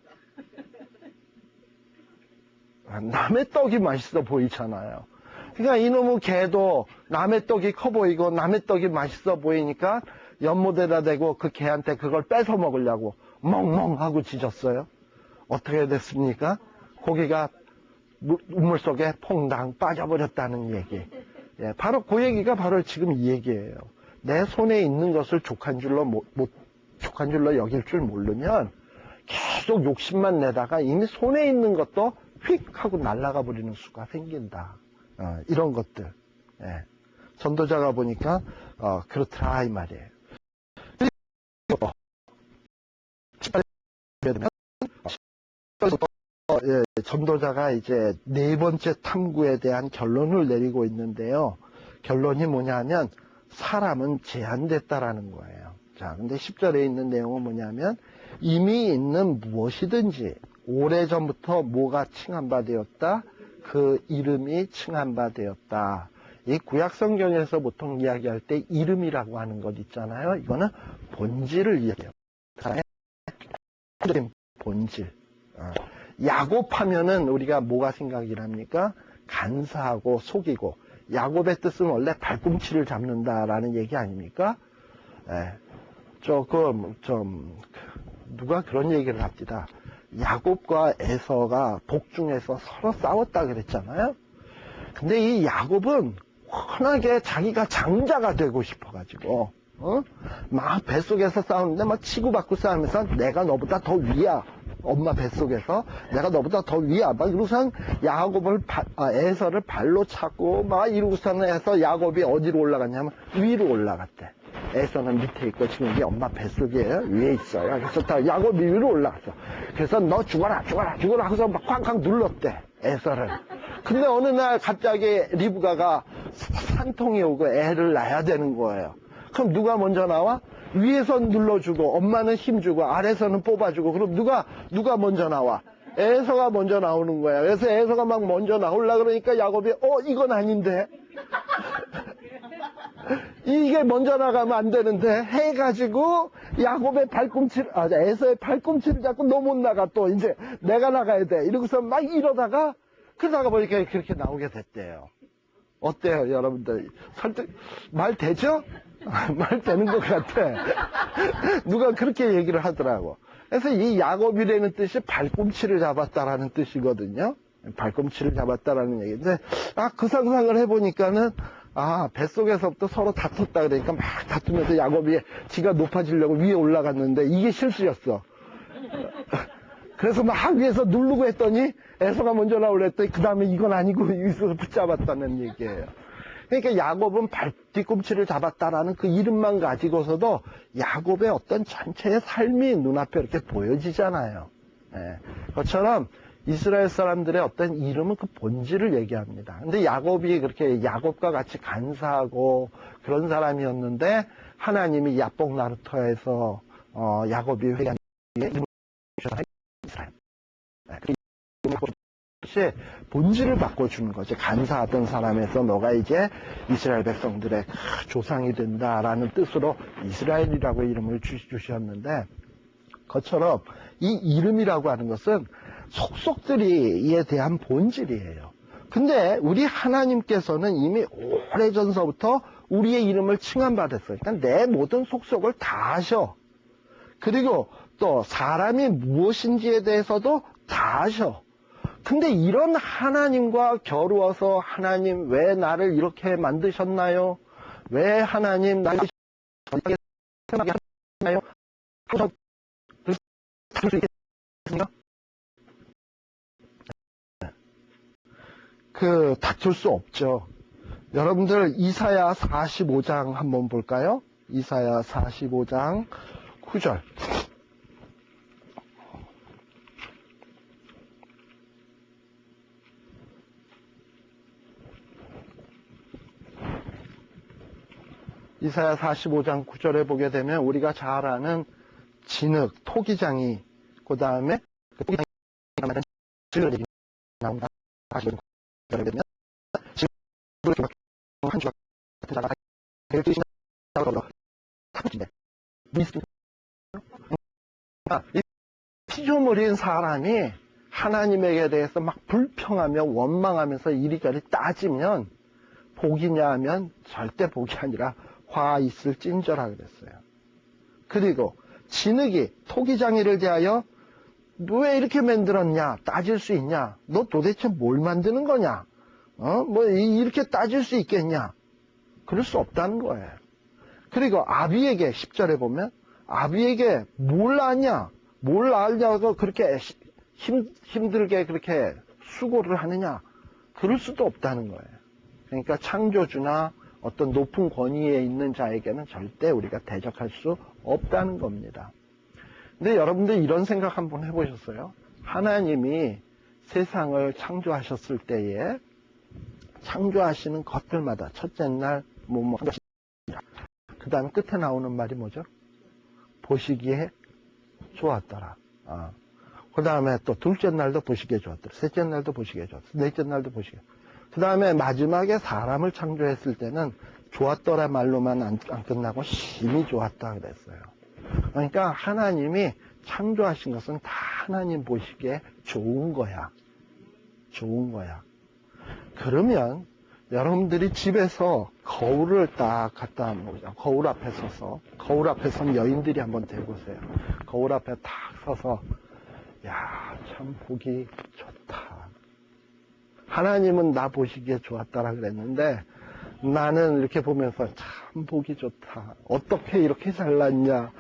남의 떡이 맛있어 보이잖아요. 그러니까 이놈의 개도 남의 떡이 커 보이고 남의 떡이 맛있어 보이니까 연못에다 대고 그 개한테 그걸 뺏어 먹으려고 멍멍하고 짖었어요. 어떻게 됐습니까? 고기가 우물 속에 퐁당 빠져버렸다는 얘기. 예, 바로 그 얘기가 바로 지금 이 얘기예요. 내 손에 있는 것을 족한 줄로 여길 줄 모르면 계속 욕심만 내다가 이미 손에 있는 것도 휙 하고 날아가 버리는 수가 생긴다. 이런 것들. 예. 전도자가 보니까 그렇더라 이 말이에요. 그리고 전도자가 이제 네 번째 탐구에 대한 결론을 내리고 있는데요. 결론이 뭐냐면 사람은 제한됐다라는 거예요. 자, 근데 10절에 있는 내용은 뭐냐면 이미 있는 무엇이든지 오래전부터 뭐가 칭한 바 되었다. 그 이름이 칭한 바 되었다. 이 구약성경에서 보통 이야기할 때 이름이라고 하는 것 있잖아요. 이거는 본질을 이야기해요. 본질. 야곱하면은 우리가 뭐가 생각이 납니까? 간사하고 속이고, 야곱의 뜻은 원래 발꿈치를 잡는다라는 얘기 아닙니까? 누가 그런 얘기를 합니다. 야곱과 에서가 복중에서 서로 싸웠다 그랬잖아요. 근데 이 야곱은 워낙에 자기가 장자가 되고 싶어가지고, 막 뱃속에서 싸우는데 막 치고받고 싸우면서 내가 너보다 더 위야. 엄마 뱃속에서 내가 너보다 더 위야. 막 이러고선 에서를 발로 차고 막 이러고서는 해서 야곱이 어디로 올라갔냐면 위로 올라갔대. 에서는 밑에 있고 지금 이게 엄마 뱃속에 위에 있어요. 그래서 다 야곱이 위로 올라갔어. 그래서 너 죽어라 하고서 막 쾅쾅 눌렀대. 에서를. 근데 어느 날 갑자기 리브가가 산통이 오고 애를 낳아야 되는 거예요. 그럼 누가 먼저 나와? 위에서 눌러주고 엄마는 힘주고 아래서는 뽑아주고 그럼 누가 먼저 나와? 에서가 먼저 나오는 거야. 그래서 에서가 막 먼저 나오려 그러니까 야곱이 이건 아닌데 이게 먼저 나가면 안 되는데 해가지고 야곱의 에서의 발꿈치를 잡고 너 못 나가 또 이제 내가 나가야 돼 이러고서 막 이러다가 그러다가 보니까 그렇게 나오게 됐대요. 어때요 여러분들? 말 되죠? 말 되는 것 같아. 누가 그렇게 얘기를 하더라고. 그래서 이 야곱이라는 뜻이 발꿈치를 잡았다라는 뜻이거든요. 발꿈치를 잡았다라는 얘기인데, 그 상상을 해보니까는, 뱃속에서부터 서로 다퉜다 그러니까 막 다투면서 야곱이 지가 높아지려고 위에 올라갔는데 이게 실수였어. 그래서 막 위에서 누르고 했더니 에서가 먼저 나오려 했더니 그 다음에 이건 아니고 여기서 붙잡았다는 얘기예요. 그러니까 야곱은 뒤꿈치를 잡았다라는 그 이름만 가지고서도 야곱의 어떤 전체의 삶이 눈앞에 이렇게 보여지잖아요. 그것처럼 이스라엘 사람들의 어떤 이름은 그 본질을 얘기합니다. 근데 야곱이 그렇게 야곱과 같이 간사하고 그런 사람이었는데 하나님이 야복 나루터에서 야곱이 회개한 뒤에 이름을 주셔서 이스라엘. 것이 본질을 바꿔주는 거지. 간사하던 사람에서 너가 이제 이스라엘 백성들의 조상이 된다라는 뜻으로 이스라엘이라고 이름을 주셨는데, 그것처럼 이 이름이라고 하는 것은 속속들이에 대한 본질이에요. 근데 우리 하나님께서는 이미 오래전서부터 우리의 이름을 칭함받았어요. 그러니까 내 모든 속속을 다 아셔. 그리고 또 사람이 무엇인지에 대해서도 다 아셔. 근데 이런 하나님과 겨루어서 하나님 왜 나를 이렇게 만드셨나요? 왜 하나님 나를 이렇게 생각하나요? 다룰 수 있겠습니까? 다툴 수 없죠. 여러분들 이사야 45장 한번 볼까요? 이사야 45장 9절. 이사야 45장 9절에 보게 되면 우리가 잘 아는 진흙, 토기장이 그 다음에 그 토기장이 만든 진흙을 얘기 나옵니다. 45장 9절에 보면 진흙을 한 주가 같은 자가 그를 뜨신다고 타고진대. 이 피조물인 사람이 하나님에게 대해서 막 불평하며 원망하면서 이리저리 따지면 복이냐 하면 절대 복이 아니라 화 있을 찐저라 그랬어요. 그리고 진흙이 토기장이를 대하여 너 왜 이렇게 만들었냐? 따질 수 있냐? 너 도대체 뭘 만드는 거냐? 이렇게 따질 수 있겠냐? 그럴 수 없다는 거예요. 그리고 아비에게 10절에 보면 아비에게 뭘 아냐? 뭘 알냐고 그렇게 힘들게 그렇게 수고를 하느냐? 그럴 수도 없다는 거예요. 그러니까 창조주나 어떤 높은 권위에 있는 자에게는 절대 우리가 대적할 수 없다는 겁니다. 근데 여러분들 이런 생각 한번 해보셨어요? 하나님이 세상을 창조하셨을 때에 창조하시는 것들마다 첫째 날 그 다음에 끝에 나오는 말이 뭐죠? 보시기에 좋았더라. 그 다음에 또 둘째 날도 보시기에 좋았더라. 셋째 날도 보시기에 좋았더라. 넷째 날도 보시기에. 그 다음에 마지막에 사람을 창조했을 때는 좋았더라 말로만 안 끝나고 심히 좋았다 그랬어요. 그러니까 하나님이 창조하신 것은 다 하나님 보시기에 좋은 거야. 좋은 거야. 그러면 여러분들이 집에서 거울을 딱 갖다 놓으세요. 거울 앞에 서서, 거울 앞에 선 여인들이 한번 대보세요. 거울 앞에 탁 서서 야, 참 보기 좋다. 하나님은 나 보시기에 좋았다라 그랬는데 나는 이렇게 보면서 참 보기 좋다. 어떻게 이렇게 잘났냐.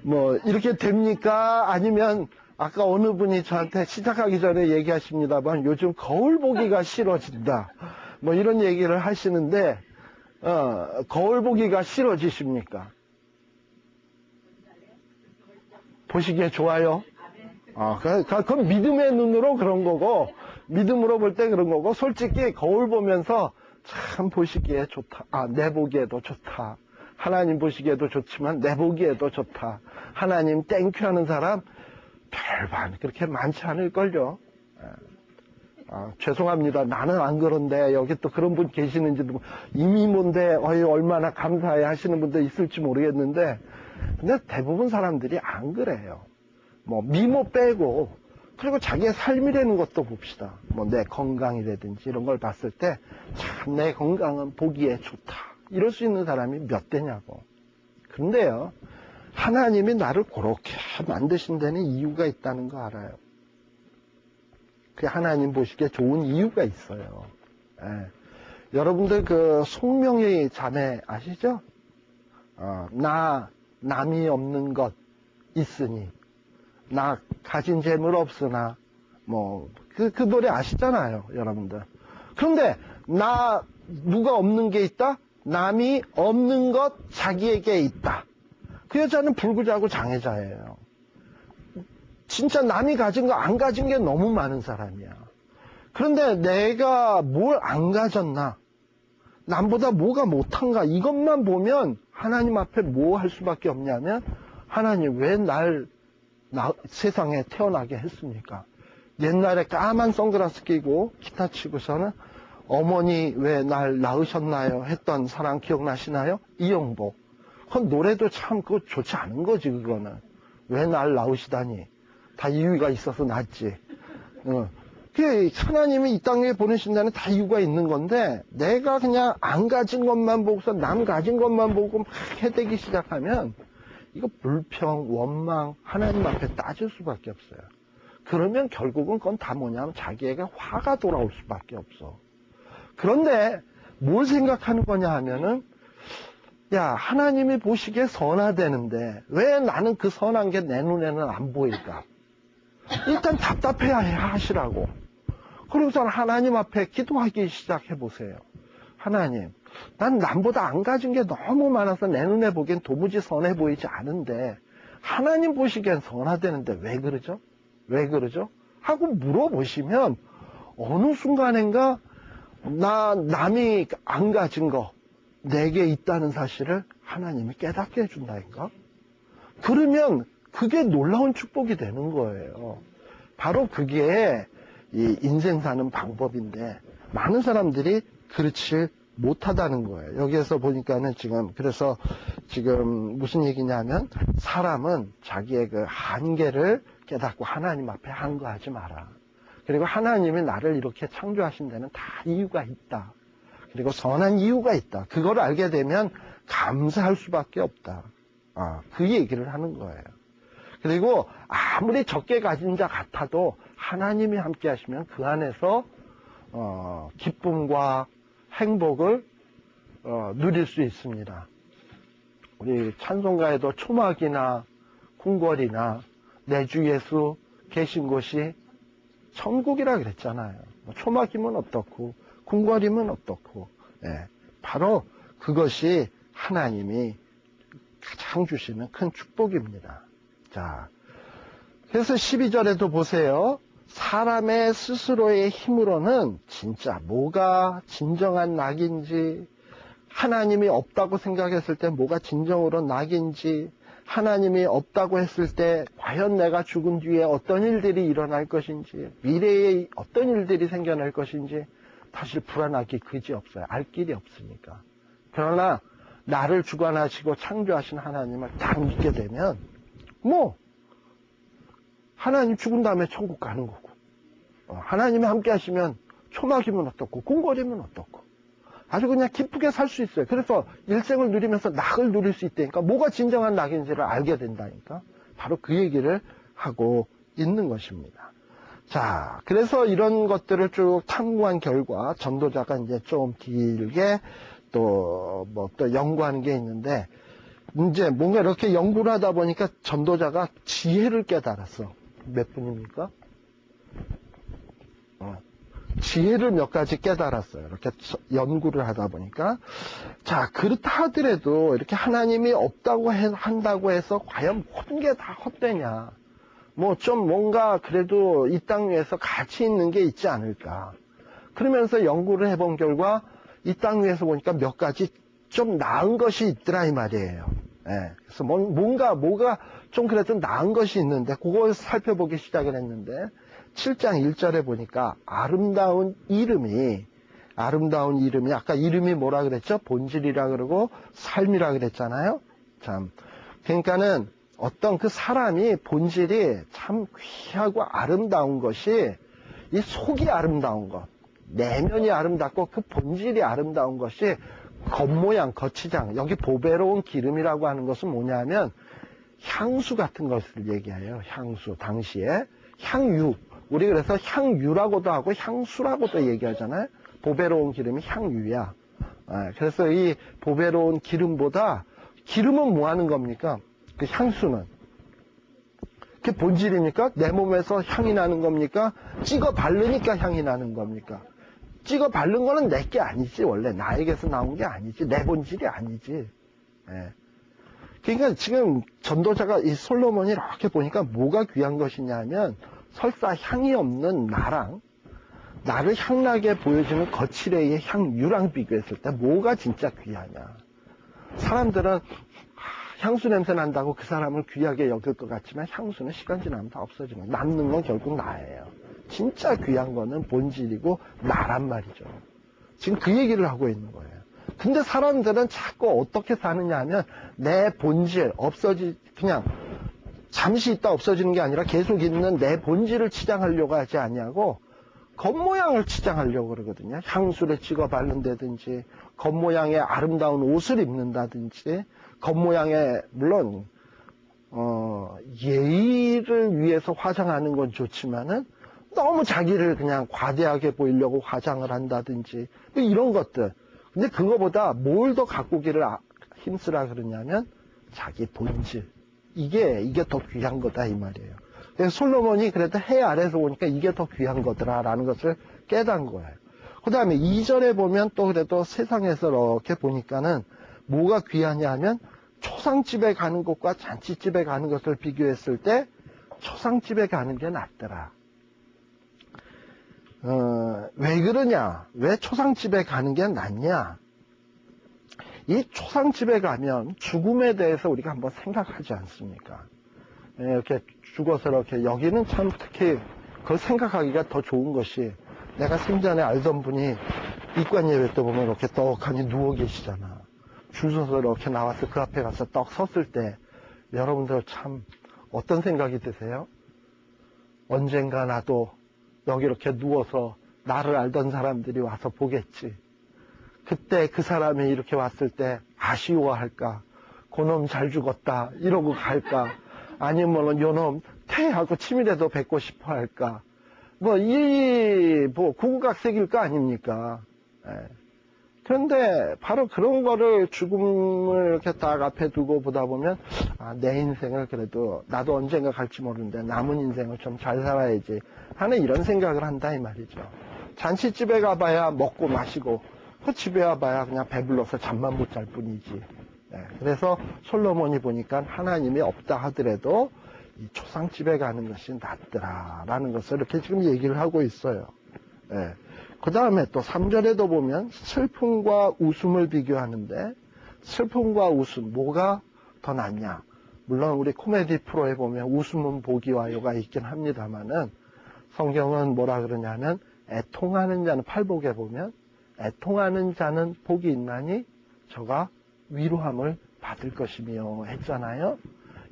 뭐 이렇게 됩니까? 아니면 아까 어느 분이 저한테 시작하기 전에 얘기하십니다만 요즘 거울 보기가 싫어진다. 뭐 이런 얘기를 하시는데 거울 보기가 싫어지십니까? 보시기에 좋아요? 그건 믿음의 눈으로 그런 거고, 믿음으로 볼 때 그런 거고, 솔직히 거울 보면서 참 보시기에 좋다. 내 보기에도 좋다. 하나님 보시기에도 좋지만 내 보기에도 좋다. 하나님 땡큐 하는 사람 별반 그렇게 많지 않을걸요. 죄송합니다. 나는 안 그런데 여기 또 그런 분 계시는지도 이미 뭔데 얼마나 감사해 하시는 분도 있을지 모르겠는데 근데 대부분 사람들이 안 그래요. 뭐 미모 빼고 그리고 자기의 삶이라는 것도 봅시다. 뭐 내 건강이라든지 이런 걸 봤을 때 참 내 건강은 보기에 좋다. 이럴 수 있는 사람이 몇 대냐고. 그런데요. 하나님이 나를 그렇게 만드신 데는 이유가 있다는 거 알아요. 그 하나님 보시기에 좋은 이유가 있어요. 여러분들 그 송명의 자매 아시죠? 남이 없는 것 있으니 나 가진 재물 없으나 뭐 그 노래 아시잖아요, 여러분들. 그런데 누가 없는 게 있다? 남이 없는 것 자기에게 있다. 그 여자는 불구자고 장애자예요. 진짜 남이 가진 거 안 가진 게 너무 많은 사람이야. 그런데 내가 뭘 안 가졌나? 남보다 뭐가 못한가? 이것만 보면 하나님 앞에 뭐 할 수밖에 없냐면 하나님 왜 날 세상에 태어나게 했습니까? 옛날에 까만 선글라스 끼고 기타 치고서는 어머니 왜 날 낳으셨나요? 했던 사람 기억나시나요? 이영복. 그 노래도 참 그거 좋지 않은 거지 그거는. 왜 날 낳으시다니. 다 이유가 있어서 낳지. 하나님이 이 땅에 보내신 데는 다 이유가 있는 건데 내가 그냥 안 가진 것만 보고서 남 가진 것만 보고 막 해대기 시작하면 이거 불평, 원망 하나님 앞에 따질 수밖에 없어요. 그러면 결국은 그건 다 뭐냐면 자기에게 화가 돌아올 수밖에 없어. 그런데 뭘 생각하는 거냐 하면은 야 하나님이 보시기에 선하되는데 왜 나는 그 선한 게 내 눈에는 안 보일까? 일단 답답해야 하시라고. 그러고서 하나님 앞에 기도하기 시작해 보세요. 하나님, 난 남보다 안 가진 게 너무 많아서 내 눈에 보기엔 도무지 선해 보이지 않은데 하나님 보시기엔 선하되는데 왜 그러죠? 왜 그러죠? 하고 물어보시면 어느 순간인가 남이 안 가진 거 내게 있다는 사실을 하나님이 깨닫게 해준다니까? 그러면 그게 놀라운 축복이 되는 거예요. 바로 그게 이 인생 사는 방법인데 많은 사람들이 그렇지 못하다는 거예요. 여기에서 보니까는 그래서 지금 무슨 얘기냐면 사람은 자기의 그 한계를 깨닫고 하나님 앞에 한거하지 마라. 그리고 하나님이 나를 이렇게 창조하신 데는 다 이유가 있다. 그리고 선한 이유가 있다. 그걸 알게 되면 감사할 수밖에 없다. 그 얘기를 하는 거예요. 그리고 아무리 적게 가진 자 같아도 하나님이 함께 하시면 그 안에서 기쁨과 행복을 누릴 수 있습니다. 우리 찬송가에도 초막이나 궁궐이나 내 주 예수 계신 곳이 천국이라 그랬잖아요. 초막이면 어떻고 궁궐이면 어떻고 바로 그것이 하나님이 가장 주시는 큰 축복입니다. 자, 그래서 12절에도 보세요. 사람의 스스로의 힘으로는 진짜 뭐가 진정한 낙인지, 하나님이 없다고 생각했을 때 뭐가 진정으로 낙인지, 하나님이 없다고 했을 때 과연 내가 죽은 뒤에 어떤 일들이 일어날 것인지, 미래에 어떤 일들이 생겨날 것인지 사실 불안하기 그지없어요. 알 길이 없으니까. 그러나 나를 주관하시고 창조하신 하나님을 딱 믿게 되면 하나님 죽은 다음에 천국 가는 거고, 하나님이 함께 하시면 초막이면 어떻고 궁궐이면 어떻고 아주 그냥 기쁘게 살 수 있어요. 그래서 일생을 누리면서 낙을 누릴 수 있다니까. 뭐가 진정한 낙인지를 알게 된다니까. 바로 그 얘기를 하고 있는 것입니다. 자, 그래서 이런 것들을 쭉 탐구한 결과 전도자가 이제 좀 길게 또 또 연구하는 게 있는데, 이제 뭔가 이렇게 연구를 하다 보니까 전도자가 지혜를 깨달았어. 몇 분입니까? 지혜를 몇 가지 깨달았어요. 이렇게 연구를 하다 보니까. 자, 그렇다 하더라도 이렇게 하나님이 없다고 한다고 해서 과연 모든 게 다 헛되냐. 뭐 좀 뭔가 그래도 이 땅 위에서 가치 있는 게 있지 않을까. 그러면서 연구를 해본 결과 이 땅 위에서 보니까 몇 가지 좀 나은 것이 있더라 이 말이에요. 예. 그래서 뭐가 좀 그래도 나은 것이 있는데 그걸 살펴보기 시작을 했는데 7장 1절에 보니까 아름다운 이름이 아까 이름이 뭐라 그랬죠? 본질이라 그러고 삶이라 그랬잖아요. 참. 그러니까는 어떤 그 사람이 본질이 참 귀하고 아름다운 것이 이 속이 아름다운 것, 내면이 아름답고 그 본질이 아름다운 것이 겉모양, 거치장, 여기 보배로운 기름이라고 하는 것은 뭐냐면 향수 같은 것을 얘기해요. 향수, 당시에 향유. 우리 그래서 향유라고도 하고 향수라고도 얘기하잖아요. 보배로운 기름이 향유야. 그래서 이 보배로운 기름보다 기름은 뭐 하는 겁니까? 그 향수는 그게 본질입니까? 내 몸에서 향이 나는 겁니까? 찍어 바르니까 향이 나는 겁니까? 찍어 바른 거는 내 게 아니지. 원래 나에게서 나온 게 아니지. 내 본질이 아니지. 예. 그러니까 지금 전도자가 이 솔로몬이 이렇게 보니까 뭐가 귀한 것이냐면 설사 향이 없는 나를 향나게 보여주는 거칠의 향유랑 비교했을 때 뭐가 진짜 귀하냐. 사람들은 향수 냄새 난다고 그 사람을 귀하게 여길 것 같지만 향수는 시간 지나면 다 없어지는 거예요. 남는 건 결국 나예요. 진짜 귀한 거는 본질이고 나란 말이죠. 지금 그 얘기를 하고 있는 거예요. 근데 사람들은 자꾸 어떻게 사느냐 하면 내 본질 그냥 잠시 있다 없어지는 게 아니라 계속 있는 내 본질을 치장하려고 하지 아니하고 겉모양을 치장하려고 그러거든요. 향수를 찍어 바른다든지 겉모양의 아름다운 옷을 입는다든지 겉모양의 물론 예의를 위해서 화장하는 건 좋지만은 너무 자기를 그냥 과대하게 보이려고 화장을 한다든지 이런 것들. 근데 그거보다 뭘 더 가꾸기를 힘쓰라 그러냐면 자기 본질. 이게 더 귀한 거다 이 말이에요. 그래서 솔로몬이 그래도 해 아래에서 보니까 이게 더 귀한 거더라라는 것을 깨달은 거예요. 그 다음에 2절에 보면 또 그래도 세상에서 이렇게 보니까는 뭐가 귀하냐 하면 초상집에 가는 것과 잔치집에 가는 것을 비교했을 때 초상집에 가는 게 낫더라. 왜 그러냐? 왜 초상집에 가는 게 낫냐? 이 초상집에 가면 죽음에 대해서 우리가 한번 생각하지 않습니까? 이렇게 죽어서 이렇게 여기는 참 특히 그걸 생각하기가 더 좋은 것이 내가 생전에 알던 분이 입관 예배 때 보면 이렇게 떡하니 누워 계시잖아. 줄 서서 이렇게 나와서 그 앞에 가서 떡 섰을 때 여러분들 참 어떤 생각이 드세요? 언젠가 나도 여기 이렇게 누워서 나를 알던 사람들이 와서 보겠지. 그때 그 사람이 이렇게 왔을 때 아쉬워할까? 그놈 잘 죽었다 이러고 갈까? 아니면 요놈 퇴하고 치밀해도 뵙고 싶어 할까? 구구각색일 거 아닙니까? 그런데 바로 그런 거를 죽음을 이렇게 딱 앞에 두고 보다 보면 내 인생을 그래도 나도 언젠가 갈지 모르는데 남은 인생을 좀 잘 살아야지 하는 이런 생각을 한다 이 말이죠. 잔치집에 가봐야 먹고 마시고 그 집에 와봐야 그냥 배불러서 잠만 못 잘 뿐이지. 그래서 솔로몬이 보니까 하나님이 없다 하더라도 이 초상집에 가는 것이 낫더라라는 것을 이렇게 지금 얘기를 하고 있어요. 그 다음에 또 3절에도 보면 슬픔과 웃음을 비교하는데 슬픔과 웃음 뭐가 더 낫냐? 물론 우리 코미디 프로에 보면 웃음은 보기와요가 있긴 합니다만은 성경은 뭐라 그러냐면 애통하는 자는 팔복에 보면 애통하는 자는 복이 있나니 저가 위로함을 받을 것이며 했잖아요.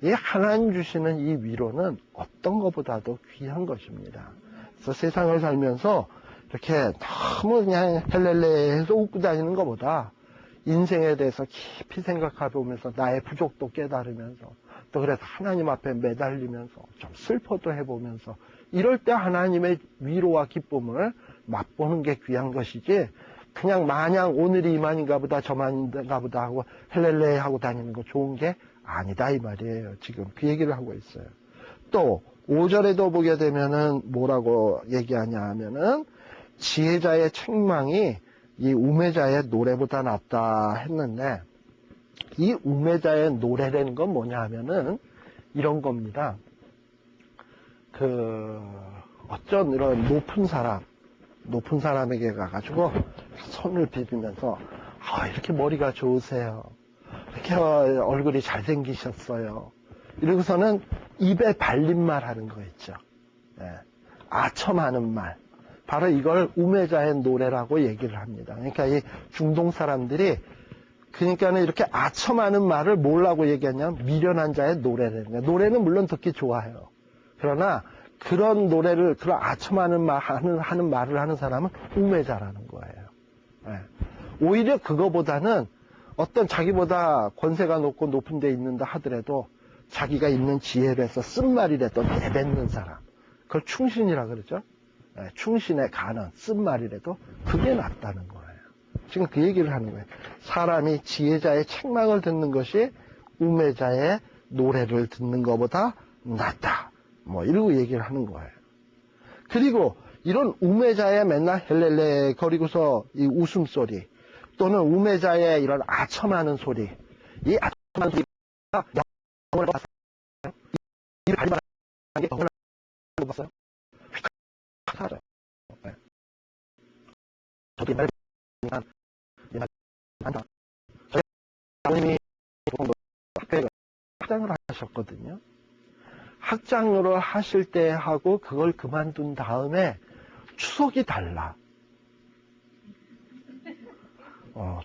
이 하나님 주시는 이 위로는 어떤 것보다도 귀한 것입니다. 그래서 세상을 살면서 이렇게 너무 그냥 헬렐레 해서 웃고 다니는 것보다 인생에 대해서 깊이 생각해보면서 나의 부족도 깨달으면서 또 그래서 하나님 앞에 매달리면서 좀 슬퍼도 해보면서 이럴 때 하나님의 위로와 기쁨을 맛보는 게 귀한 것이지, 그냥 마냥 오늘이 이만인가 보다 저만인가 보다 하고 헬렐레 하고 다니는 거 좋은 게 아니다 이 말이에요. 지금 그 얘기를 하고 있어요. 또 5절에도 보게 되면은 뭐라고 얘기하냐 하면은 지혜자의 책망이 이 우매자의 노래보다 낫다 했는데, 이 우매자의 노래라는 건 뭐냐 하면은 이런 겁니다. 어쩐 이런 높은 사람에게 가가지고 손을 비비면서, 이렇게 머리가 좋으세요. 이렇게 얼굴이 잘생기셨어요. 이러고서는 입에 발린 말 하는 거 있죠. 아첨하는 말. 바로 이걸 우매자의 노래라고 얘기를 합니다. 그러니까 이 중동 사람들이, 그러니까는 이렇게 아첨하는 말을 뭐라고 얘기하냐면 미련한 자의 노래라는 거예요. 노래는 물론 듣기 좋아요. 그러나 그런 노래를, 그런 아첨하는 말, 하는 말을 하는 사람은 우매자라는 거예요. 오히려 그거보다는 어떤 자기보다 권세가 높고 높은 데 있는다 하더라도 자기가 있는 지혜로 해서 쓴말이라도 내뱉는 사람. 그걸 충신이라 그러죠. 충신에 가는 쓴말이라도 그게 낫다는 거예요. 지금 그 얘기를 하는 거예요. 사람이 지혜자의 책망을 듣는 것이 우매자의 노래를 듣는 것보다 낫다. 뭐 이러고 얘기를 하는 거예요. 그리고 이런 우매자의 맨날 헬렐레 거리고서 이 웃음소리, 또는 우매자의 이런 아첨하는 소리, 이 아첨하는 소리가 영을 봤어요? 이를 발휘하는 게 영을 봤어요? 사라져요. 저도 옛날에 한다. 저희 아버님이 학교에 학장을 하셨거든요. 학장으로 하실 때 하고 그걸 그만둔 다음에 추석이 달라.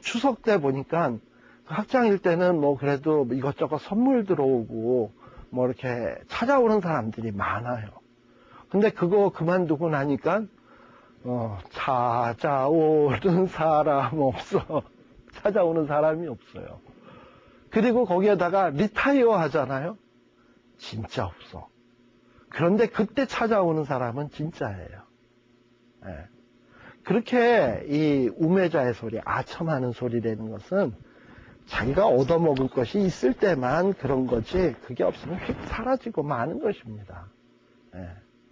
추석 때 보니까 학장일 때는 뭐 그래도 이것저것 선물 들어오고 뭐 이렇게 찾아오는 사람들이 많아요. 근데 그거 그만두고 나니까 찾아오는 사람 없어. 찾아오는 사람이 없어요. 그리고 거기에다가 리타이어 하잖아요. 진짜 없어. 그런데 그때 찾아오는 사람은 진짜예요. 그렇게 이 우매자의 소리, 아첨하는 소리라는 것은 자기가 얻어먹을 것이 있을 때만 그런 거지, 그게 없으면 휙 사라지고 마는 것입니다.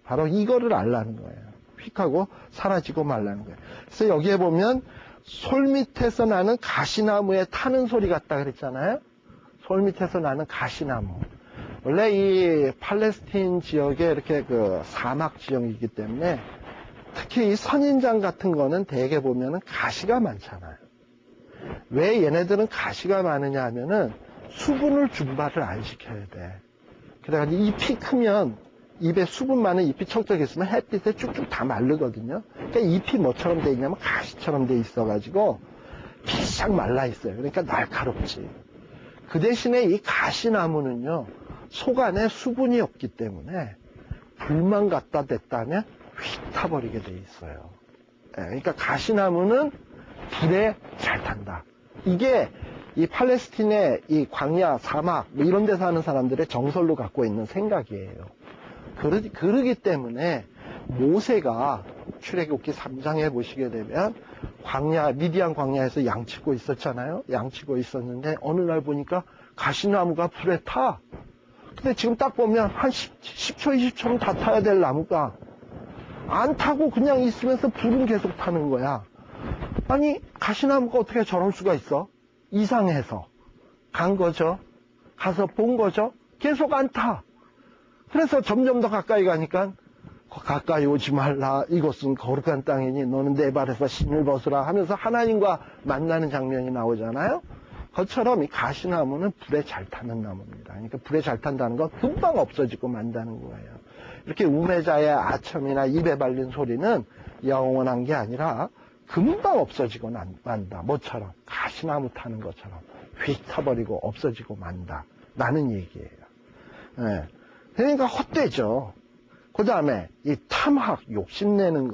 바로 이거를 알라는 거예요. 휙 하고 사라지고 말라는 거예요. 그래서 여기에 보면 솔 밑에서 나는 가시나무에 타는 소리 같다 그랬잖아요. 솔 밑에서 나는 가시나무. 원래 이 팔레스틴 지역에 이렇게 그 사막 지역이기 때문에 특히 이 선인장 같은 거는 대개 보면은 가시가 많잖아요. 왜 얘네들은 가시가 많으냐 하면은 수분을 증발을 안 시켜야 돼. 그래가지고 잎이 크면, 입에 수분 많은 잎이 척척 있으면 햇빛에 쭉쭉 다 마르거든요. 그러니까 잎이 뭐처럼 돼 있냐면 가시처럼 돼 있어가지고 비싹 말라 있어요. 그러니까 날카롭지. 그 대신에 이 가시나무는요, 속 안에 수분이 없기 때문에 불만 갖다 댔다면 휙 타버리게 돼 있어요. 그러니까 가시나무는 불에 잘 탄다. 이게 이 팔레스틴의 이 광야, 사막 뭐 이런 데 사는 사람들의 정설로 갖고 있는 생각이에요. 그러기 때문에 모세가 출애굽기 3장에 보시게 되면 미디안 광야에서 양치고 있었잖아요. 양치고 있었는데 어느 날 보니까 가시나무가 불에 타. 근데 지금 딱 보면 한 10초, 20초는 다 타야 될 나무가 안 타고 그냥 있으면서 불은 계속 타는 거야. 아니, 가시나무가 어떻게 저럴 수가 있어? 이상해서 간 거죠. 가서 본 거죠. 계속 안 타. 그래서 점점 더 가까이 가니까 가까이 오지 말라. 이곳은 거룩한 땅이니 너는 내 발에서 신을 벗으라 하면서 하나님과 만나는 장면이 나오잖아요. 그것처럼 이 가시나무는 불에 잘 타는 나무입니다. 그러니까 불에 잘 탄다는 건 금방 없어지고 만다는 거예요. 이렇게 우매자의 아첨이나 입에 발린 소리는 영원한 게 아니라 금방 없어지고 만다. 뭐처럼? 가시나무 타는 것처럼 휙 타버리고 없어지고 만다. 라는 얘기예요. 그러니까 헛되죠. 그 다음에 이 탐학, 욕심내는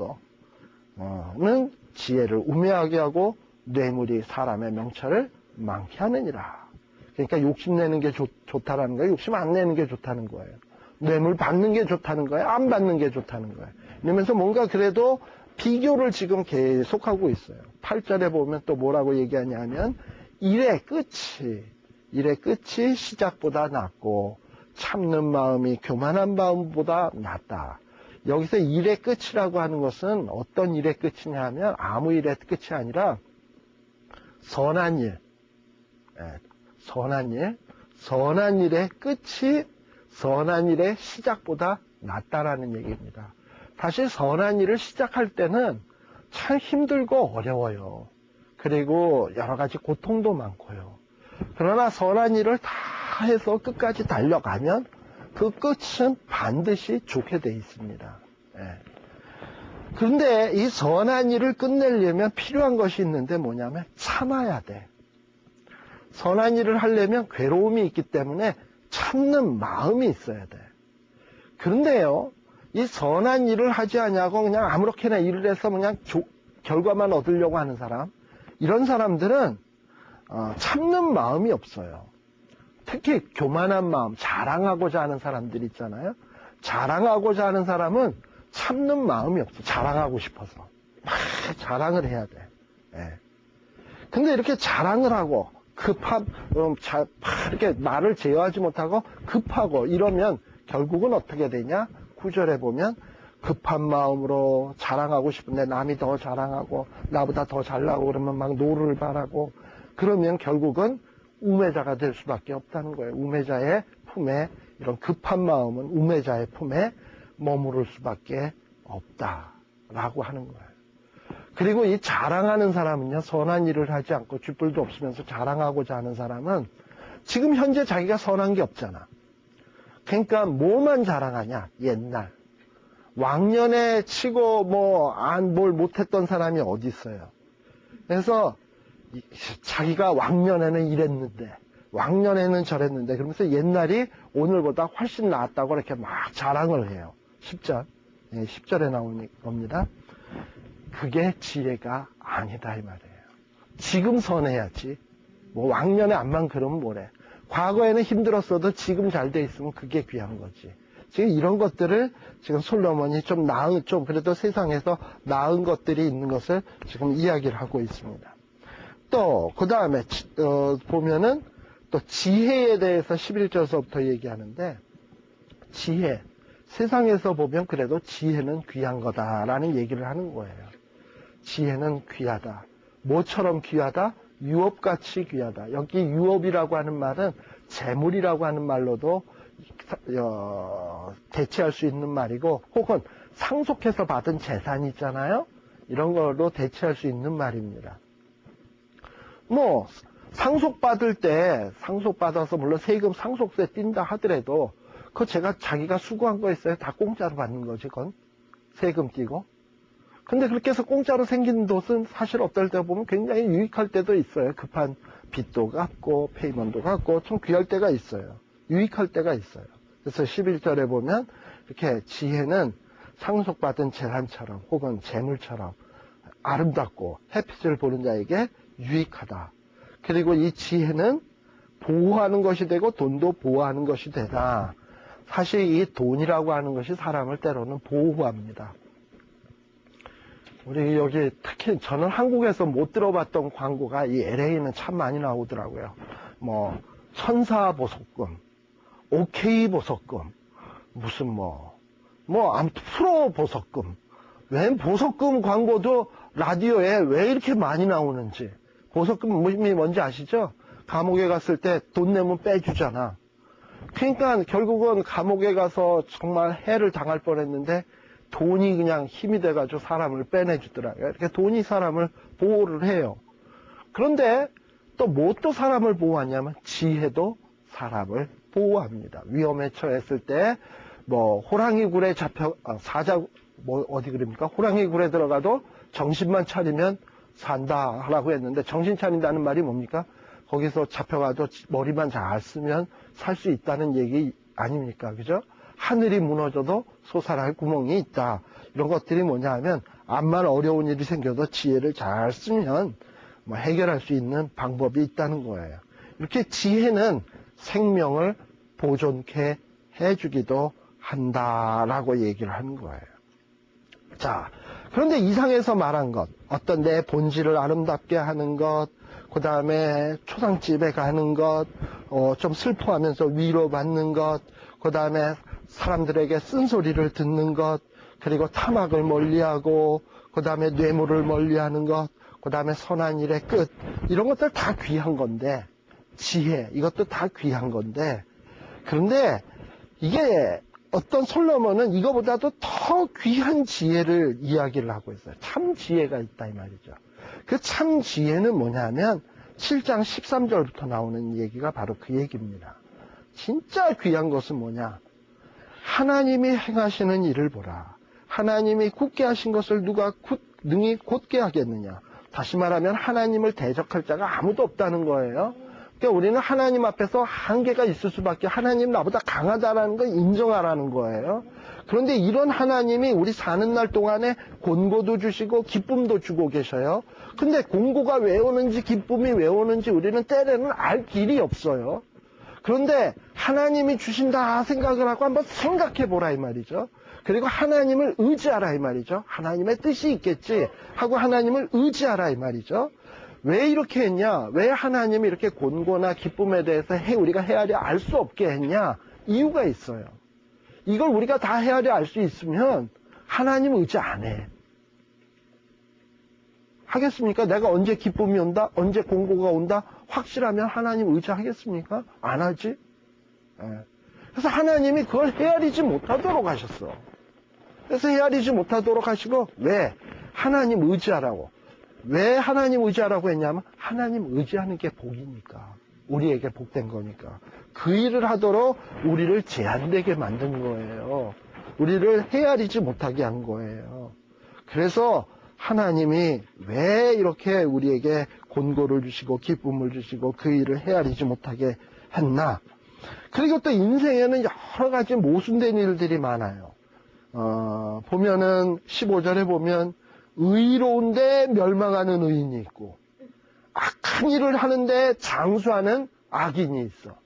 거는 지혜를 우매하게 하고 뇌물이 사람의 명철을 많게 하느니라. 그러니까 욕심내는 게 좋다라는 거예요. 욕심 안 내는 게 좋다는 거예요. 뇌물 받는 게 좋다는 거예요? 안 받는 게 좋다는 거예요? 이러면서 뭔가 그래도 비교를 지금 계속하고 있어요. 8절에 보면 또 뭐라고 얘기하냐면 일의 끝이 시작보다 낫고 참는 마음이 교만한 마음보다 낫다. 여기서 일의 끝이라고 하는 것은 어떤 일의 끝이냐 하면 아무 일의 끝이 아니라 선한 일, 선한 일의 끝이 선한 일의 시작보다 낫다라는 얘기입니다. 사실 선한 일을 시작할 때는 참 힘들고 어려워요. 그리고 여러 가지 고통도 많고요. 그러나 선한 일을 다 해서 끝까지 달려가면 그 끝은 반드시 좋게 돼 있습니다. 그런데 이 선한 일을 끝내려면 필요한 것이 있는데 뭐냐면 참아야 돼. 선한 일을 하려면 괴로움이 있기 때문에 참는 마음이 있어야 돼. 그런데요, 이 선한 일을 하지 않냐고 그냥 아무렇게나 일을 해서 그냥 결과만 얻으려고 하는 사람, 이런 사람들은 참는 마음이 없어요. 특히 교만한 마음, 자랑하고자 하는 사람들 있잖아요. 자랑하고자 하는 사람은 참는 마음이 없어. 자랑하고 싶어서 막 자랑을 해야 돼. 근데 이렇게 자랑을 하고 이렇게 말을 제어하지 못하고 급하고 이러면 결국은 어떻게 되냐? 9절에 보면 급한 마음으로 자랑하고 싶은데 남이 더 자랑하고 나보다 더 잘나고 그러면 막 노를 바라고 그러면 결국은 우매자가 될 수밖에 없다는 거예요. 우매자의 품에, 이런 급한 마음은 우매자의 품에 머무를 수밖에 없다라고 하는 거예요. 그리고 이 자랑하는 사람은요, 선한 일을 하지 않고 쥐뿔도 없으면서 자랑하고자 하는 사람은 지금 현재 자기가 선한 게 없잖아. 그러니까 뭐만 자랑하냐? 옛날 왕년에 치고 뭘 못했던 사람이 어디 있어요. 그래서 자기가 왕년에는 이랬는데 왕년에는 저랬는데 그러면서 옛날이 오늘보다 훨씬 나았다고 이렇게 막 자랑을 해요. 10절 10절에 나오는 겁니다. 그게 지혜가 아니다 이 말이에요. 지금 선해야지. 왕년에 암만 그러면 뭐래. 과거에는 힘들었어도 지금 잘 돼 있으면 그게 귀한 거지. 지금 이런 것들을 지금 솔로몬이 좀 그래도 세상에서 나은 것들이 있는 것을 지금 이야기를 하고 있습니다. 또 그 다음에 보면은 또 지혜에 대해서 11절서부터 얘기하는데, 지혜, 세상에서 보면 그래도 지혜는 귀한 거다라는 얘기를 하는 거예요. 지혜는 귀하다. 뭐처럼 귀하다? 유업같이 귀하다. 여기 유업이라고 하는 말은 재물이라고 하는 말로도 대체할 수 있는 말이고, 혹은 상속해서 받은 재산 있잖아요. 이런 걸로 대체할 수 있는 말입니다. 상속받아서 물론 세금 상속세 띈다 하더라도 그거 자기가 수고한 거 있어요. 다 공짜로 받는 거지, 그건. 세금 띄고. 근데 그렇게 해서 공짜로 생긴 돈은 사실 어떨 때 보면 굉장히 유익할 때도 있어요. 급한 빚도 갚고 페이먼도 갚고 좀 귀할 때가 있어요. 유익할 때가 있어요. 그래서 11절에 보면 이렇게 지혜는 상속받은 재산처럼 혹은 재물처럼 아름답고 햇빛을 보는 자에게 유익하다. 그리고 이 지혜는 보호하는 것이 되고 돈도 보호하는 것이 되다. 사실 이 돈이라고 하는 것이 사람을 때로는 보호합니다. 우리 여기 특히 저는 한국에서 못 들어봤던 광고가 이 LA는 참 많이 나오더라고요. 천사보석금, OK 보석금, 무슨 아무튼 프로보석금. 웬 보석금 광고도 라디오에 왜 이렇게 많이 나오는지. 보석금이 뭔지 아시죠? 감옥에 갔을 때 돈 내면 빼주잖아. 그러니까 결국은 감옥에 가서 정말 해를 당할 뻔했는데 돈이 그냥 힘이 돼가지고 사람을 빼내주더라고요. 이렇게 돈이 사람을 보호를 해요. 그런데 또 사람을 보호하냐면 지혜도 사람을 보호합니다. 위험에 처했을 때 호랑이 굴에 어디 그럽니까? 호랑이 굴에 들어가도 정신만 차리면 산다라고 했는데, 정신 차린다는 말이 뭡니까? 거기서 잡혀가도 머리만 잘 쓰면 살 수 있다는 얘기 아닙니까? 그죠? 하늘이 무너져도 솟아날 구멍이 있다. 이런 것들이 뭐냐 하면, 암만 어려운 일이 생겨도 지혜를 잘 쓰면 해결할 수 있는 방법이 있다는 거예요. 이렇게 지혜는 생명을 보존케 해주기도 한다라고 얘기를 하는 거예요. 자, 그런데 이상에서 말한 것, 어떤 내 본질을 아름답게 하는 것, 그 다음에 초상집에 가는 것, 좀 슬퍼하면서 위로받는 것, 그 다음에 사람들에게 쓴소리를 듣는 것, 그리고 탐악을 멀리하고, 그 다음에 뇌물을 멀리하는 것, 그 다음에 선한 일의 끝, 이런 것들 다 귀한 건데, 지혜, 이것도 다 귀한 건데, 그런데 이게 어떤 솔로몬은 이거보다도 더 귀한 지혜를 이야기를 하고 있어요. 참 지혜가 있다 이 말이죠. 그 참 지혜는 뭐냐면 7장 13절부터 나오는 얘기가 바로 그 얘기입니다. 진짜 귀한 것은 뭐냐? 하나님이 행하시는 일을 보라. 하나님이 굳게 하신 것을 누가 능히 곧게 하겠느냐? 다시 말하면 하나님을 대적할 자가 아무도 없다는 거예요. 그러니까 우리는 하나님 앞에서 한계가 있을 수밖에, 하나님 나보다 강하다라는 걸 인정하라는 거예요. 그런데 이런 하나님이 우리 사는 날 동안에 곤고도 주시고 기쁨도 주고 계셔요. 근데 곤고가 왜 오는지 기쁨이 왜 오는지 우리는 때로는 알 길이 없어요. 그런데 하나님이 주신다 생각을 하고 한번 생각해 보라 이 말이죠. 그리고 하나님을 의지하라 이 말이죠. 하나님의 뜻이 있겠지 하고 하나님을 의지하라 이 말이죠. 왜 이렇게 했냐? 왜 하나님이 이렇게 곤고나 기쁨에 대해서 우리가 헤아려 알 수 없게 했냐? 이유가 있어요. 이걸 우리가 다 헤아려 알 수 있으면 하나님 의지 안 해. 하겠습니까? 내가 언제 기쁨이 온다? 언제 곤고가 온다? 확실하면 하나님 의지하겠습니까? 안 하지? 그래서 하나님이 그걸 헤아리지 못하도록 하셨어. 그래서 헤아리지 못하도록 하시고, 왜? 하나님 의지하라고. 왜 하나님 의지하라고 했냐면 하나님 의지하는 게 복이니까, 우리에게 복된 거니까. 그 일을 하도록 우리를 제한되게 만든 거예요. 우리를 헤아리지 못하게 한 거예요. 그래서 하나님이 왜 이렇게 우리에게 곤고를 주시고 기쁨을 주시고 그 일을 헤아리지 못하게 했나? 그리고 또 인생에는 여러 가지 모순된 일들이 많아요. 보면은 15절에 보면 의로운데 멸망하는 의인이 있고, 악한 일을 하는데 장수하는 악인이 있어.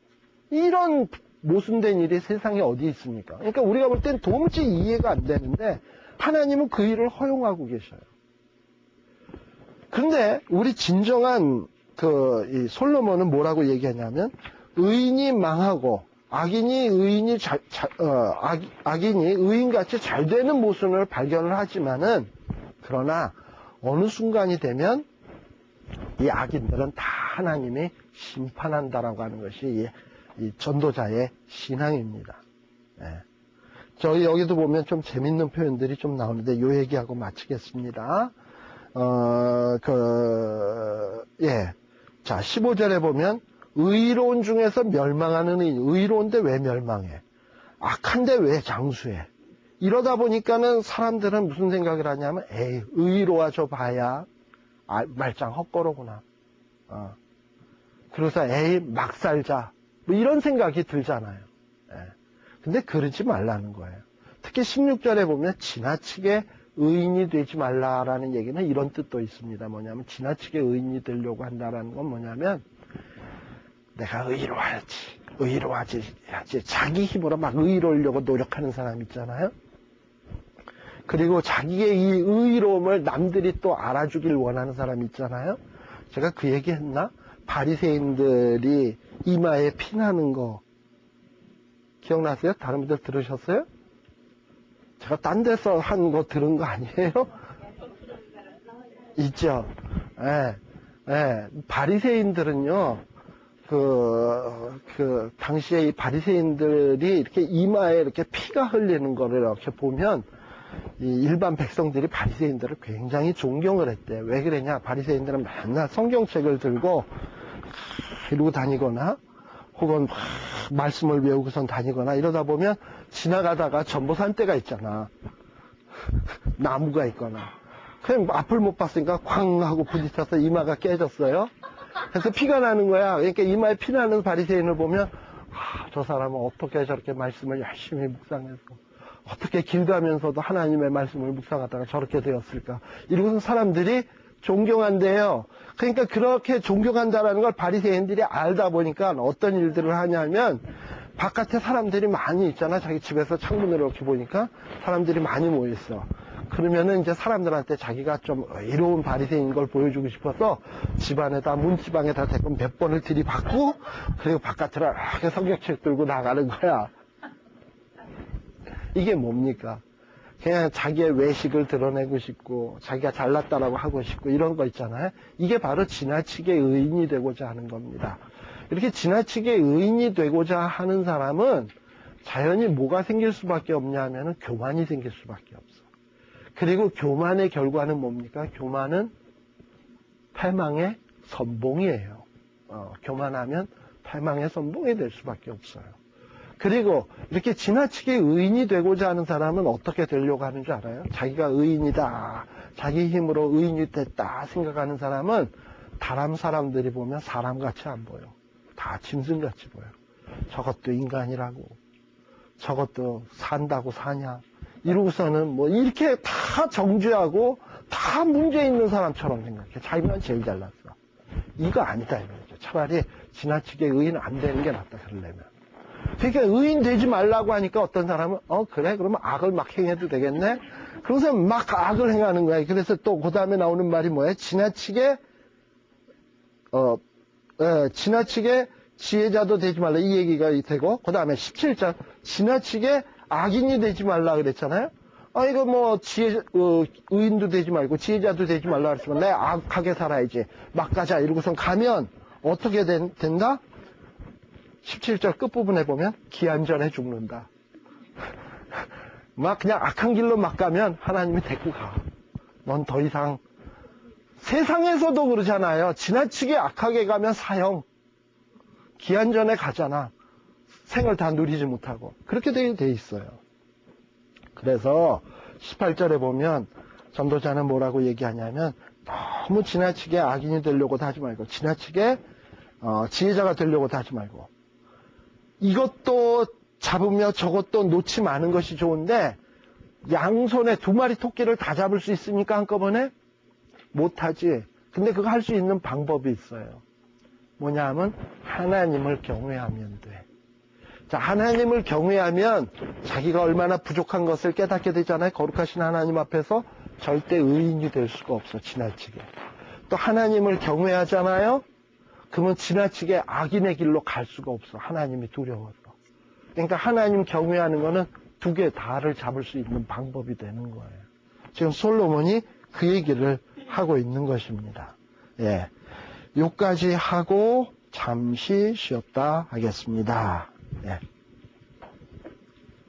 이런 모순된 일이 세상에 어디 있습니까? 그러니까 우리가 볼 땐 도무지 이해가 안 되는데 하나님은 그 일을 허용하고 계셔요. 그런데 우리 진정한 이 솔로몬은 뭐라고 얘기하냐면, 의인이 망하고 악인이 의인같이 잘 되는 모습을 발견을 하지만은, 그러나 어느 순간이 되면 이 악인들은 다 하나님이 심판한다라고 하는 것이 이 전도자의 신앙입니다. 저희 여기도 보면 좀 재밌는 표현들이 좀 나오는데 요 얘기하고 마치겠습니다. 자, 15절에 보면 의로운 중에서 멸망하는 의인, 의로운데 왜 멸망해? 악한데 왜 장수해? 이러다 보니까는 사람들은 무슨 생각을 하냐면, 에이, 의로워져 봐야 말짱 헛거로구나. 그래서 에이, 막 살자. 뭐 이런 생각이 들잖아요. 근데 그러지 말라는 거예요. 특히 16절에 보면 지나치게 의인이 되지 말라라는 얘기는 이런 뜻도 있습니다. 뭐냐면 지나치게 의인이 되려고 한다라는 건 뭐냐면, 내가 의로워야지. 자기 힘으로 막 의로우려고 노력하는 사람 있잖아요. 그리고 자기의 이 의로움을 남들이 또 알아주길 원하는 사람 있잖아요. 제가 그 얘기 했나? 바리새인들이 이마에 피나는 거 기억나세요? 다른 분들 들으셨어요? 제가 딴 데서 한 거 들은 거 아니에요? 있죠. 바리새인들은요, 당시에 이 바리새인들이 이렇게 이마에 이렇게 피가 흘리는 거를 이렇게 보면, 이 일반 백성들이 바리새인들을 굉장히 존경을 했대. 왜 그러냐? 바리새인들은 맨날 성경책을 들고 이러고 다니거나, 혹은 말씀을 외우고선 다니거나 이러다 보면 지나가다가 전보산 때가 있잖아. 나무가 있거나. 그냥 앞을 못 봤으니까 쾅 하고 부딪혀서 이마가 깨졌어요. 그래서 피가 나는 거야. 그러니까 이마에 피 나는 바리새인을 보면, 저 사람은 어떻게 저렇게 말씀을 열심히 묵상해서 어떻게 길 가면서도 하나님의 말씀을 묵상하다가 저렇게 되었을까. 이러고서 사람들이 존경한대요. 그러니까 그렇게 존경한다라는 걸 바리새인들이 알다 보니까 어떤 일들을 하냐면, 바깥에 사람들이 많이 있잖아. 자기 집에서 창문으로 이렇게 보니까 사람들이 많이 모여있어. 그러면은 이제 사람들한테 자기가 좀 의로운 바리새인인 걸 보여주고 싶어서 집안에다, 문지방에다 대고 몇 번을 들이받고, 그리고 바깥으로 이렇게 성경책 들고 나가는 거야. 이게 뭡니까? 그냥 자기의 외식을 드러내고 싶고, 자기가 잘났다라고 하고 싶고, 이런 거 있잖아요. 이게 바로 지나치게 의인이 되고자 하는 겁니다. 이렇게 지나치게 의인이 되고자 하는 사람은 자연히 뭐가 생길 수밖에 없냐면 교만이 생길 수밖에 없어. 그리고 교만의 결과는 뭡니까? 교만은 패망의 선봉이에요. 교만하면 패망의 선봉이 될 수밖에 없어요. 그리고 이렇게 지나치게 의인이 되고자 하는 사람은 어떻게 되려고 하는 줄 알아요? 자기가 의인이다, 자기 힘으로 의인이 됐다 생각하는 사람은 다른 사람들이 보면 사람같이 안 보여. 다 짐승같이 보여. 저것도 인간이라고, 저것도 산다고 사냐, 이러고서는 뭐 이렇게 다 정죄하고 다 문제 있는 사람처럼 생각해. 자기만 제일 잘났어. 이거 아니다 이거죠. 차라리 지나치게 의인 안 되는 게 낫다 그러려면. 그러니까 의인 되지 말라고 하니까 어떤 사람은 그래 그러면 악을 막 행해도 되겠네. 그래서 막 악을 행하는 거야. 그래서 또 그 다음에 나오는 말이 뭐예요? 지나치게 지혜자도 되지 말라 이 얘기가 되고, 그 다음에 17절 지나치게 악인이 되지 말라 그랬잖아요. 이거 뭐 의인도 되지 말고 지혜자도 되지 말라 그랬으면 내 악하게 살아야지 막 가자 이러고선 가면 어떻게 된다? 17절 끝부분에 보면 기한전에 죽는다. 막 그냥 악한 길로 막 가면 하나님이 데리고 가. 넌 더 이상, 세상에서도 그러잖아요. 지나치게 악하게 가면 사형, 기한전에 가잖아. 생을 다 누리지 못하고. 그렇게 돼 있어요. 그래서 18절에 보면 전도자는 뭐라고 얘기하냐면 너무 지나치게 악인이 되려고도 하지 말고, 지나치게 지혜자가 되려고도 하지 말고, 이것도 잡으며 저것도 놓지 마는 것이 좋은데 양손에 2마리 토끼를 다 잡을 수 있으니까 한꺼번에 못하지. 근데 그거 할 수 있는 방법이 있어요. 뭐냐 하면 하나님을 경외하면 돼. 자, 하나님을 경외하면 자기가 얼마나 부족한 것을 깨닫게 되잖아요. 거룩하신 하나님 앞에서 절대 의인이 될 수가 없어, 지나치게. 또 하나님을 경외하잖아요. 그러면 지나치게 악인의 길로 갈 수가 없어, 하나님이 두려워서. 그러니까 하나님 경외하는 거는 2개 다를 잡을 수 있는 방법이 되는 거예요. 지금 솔로몬이 그 얘기를 하고 있는 것입니다. 예, 요까지 하고 잠시 쉬었다 하겠습니다. 예.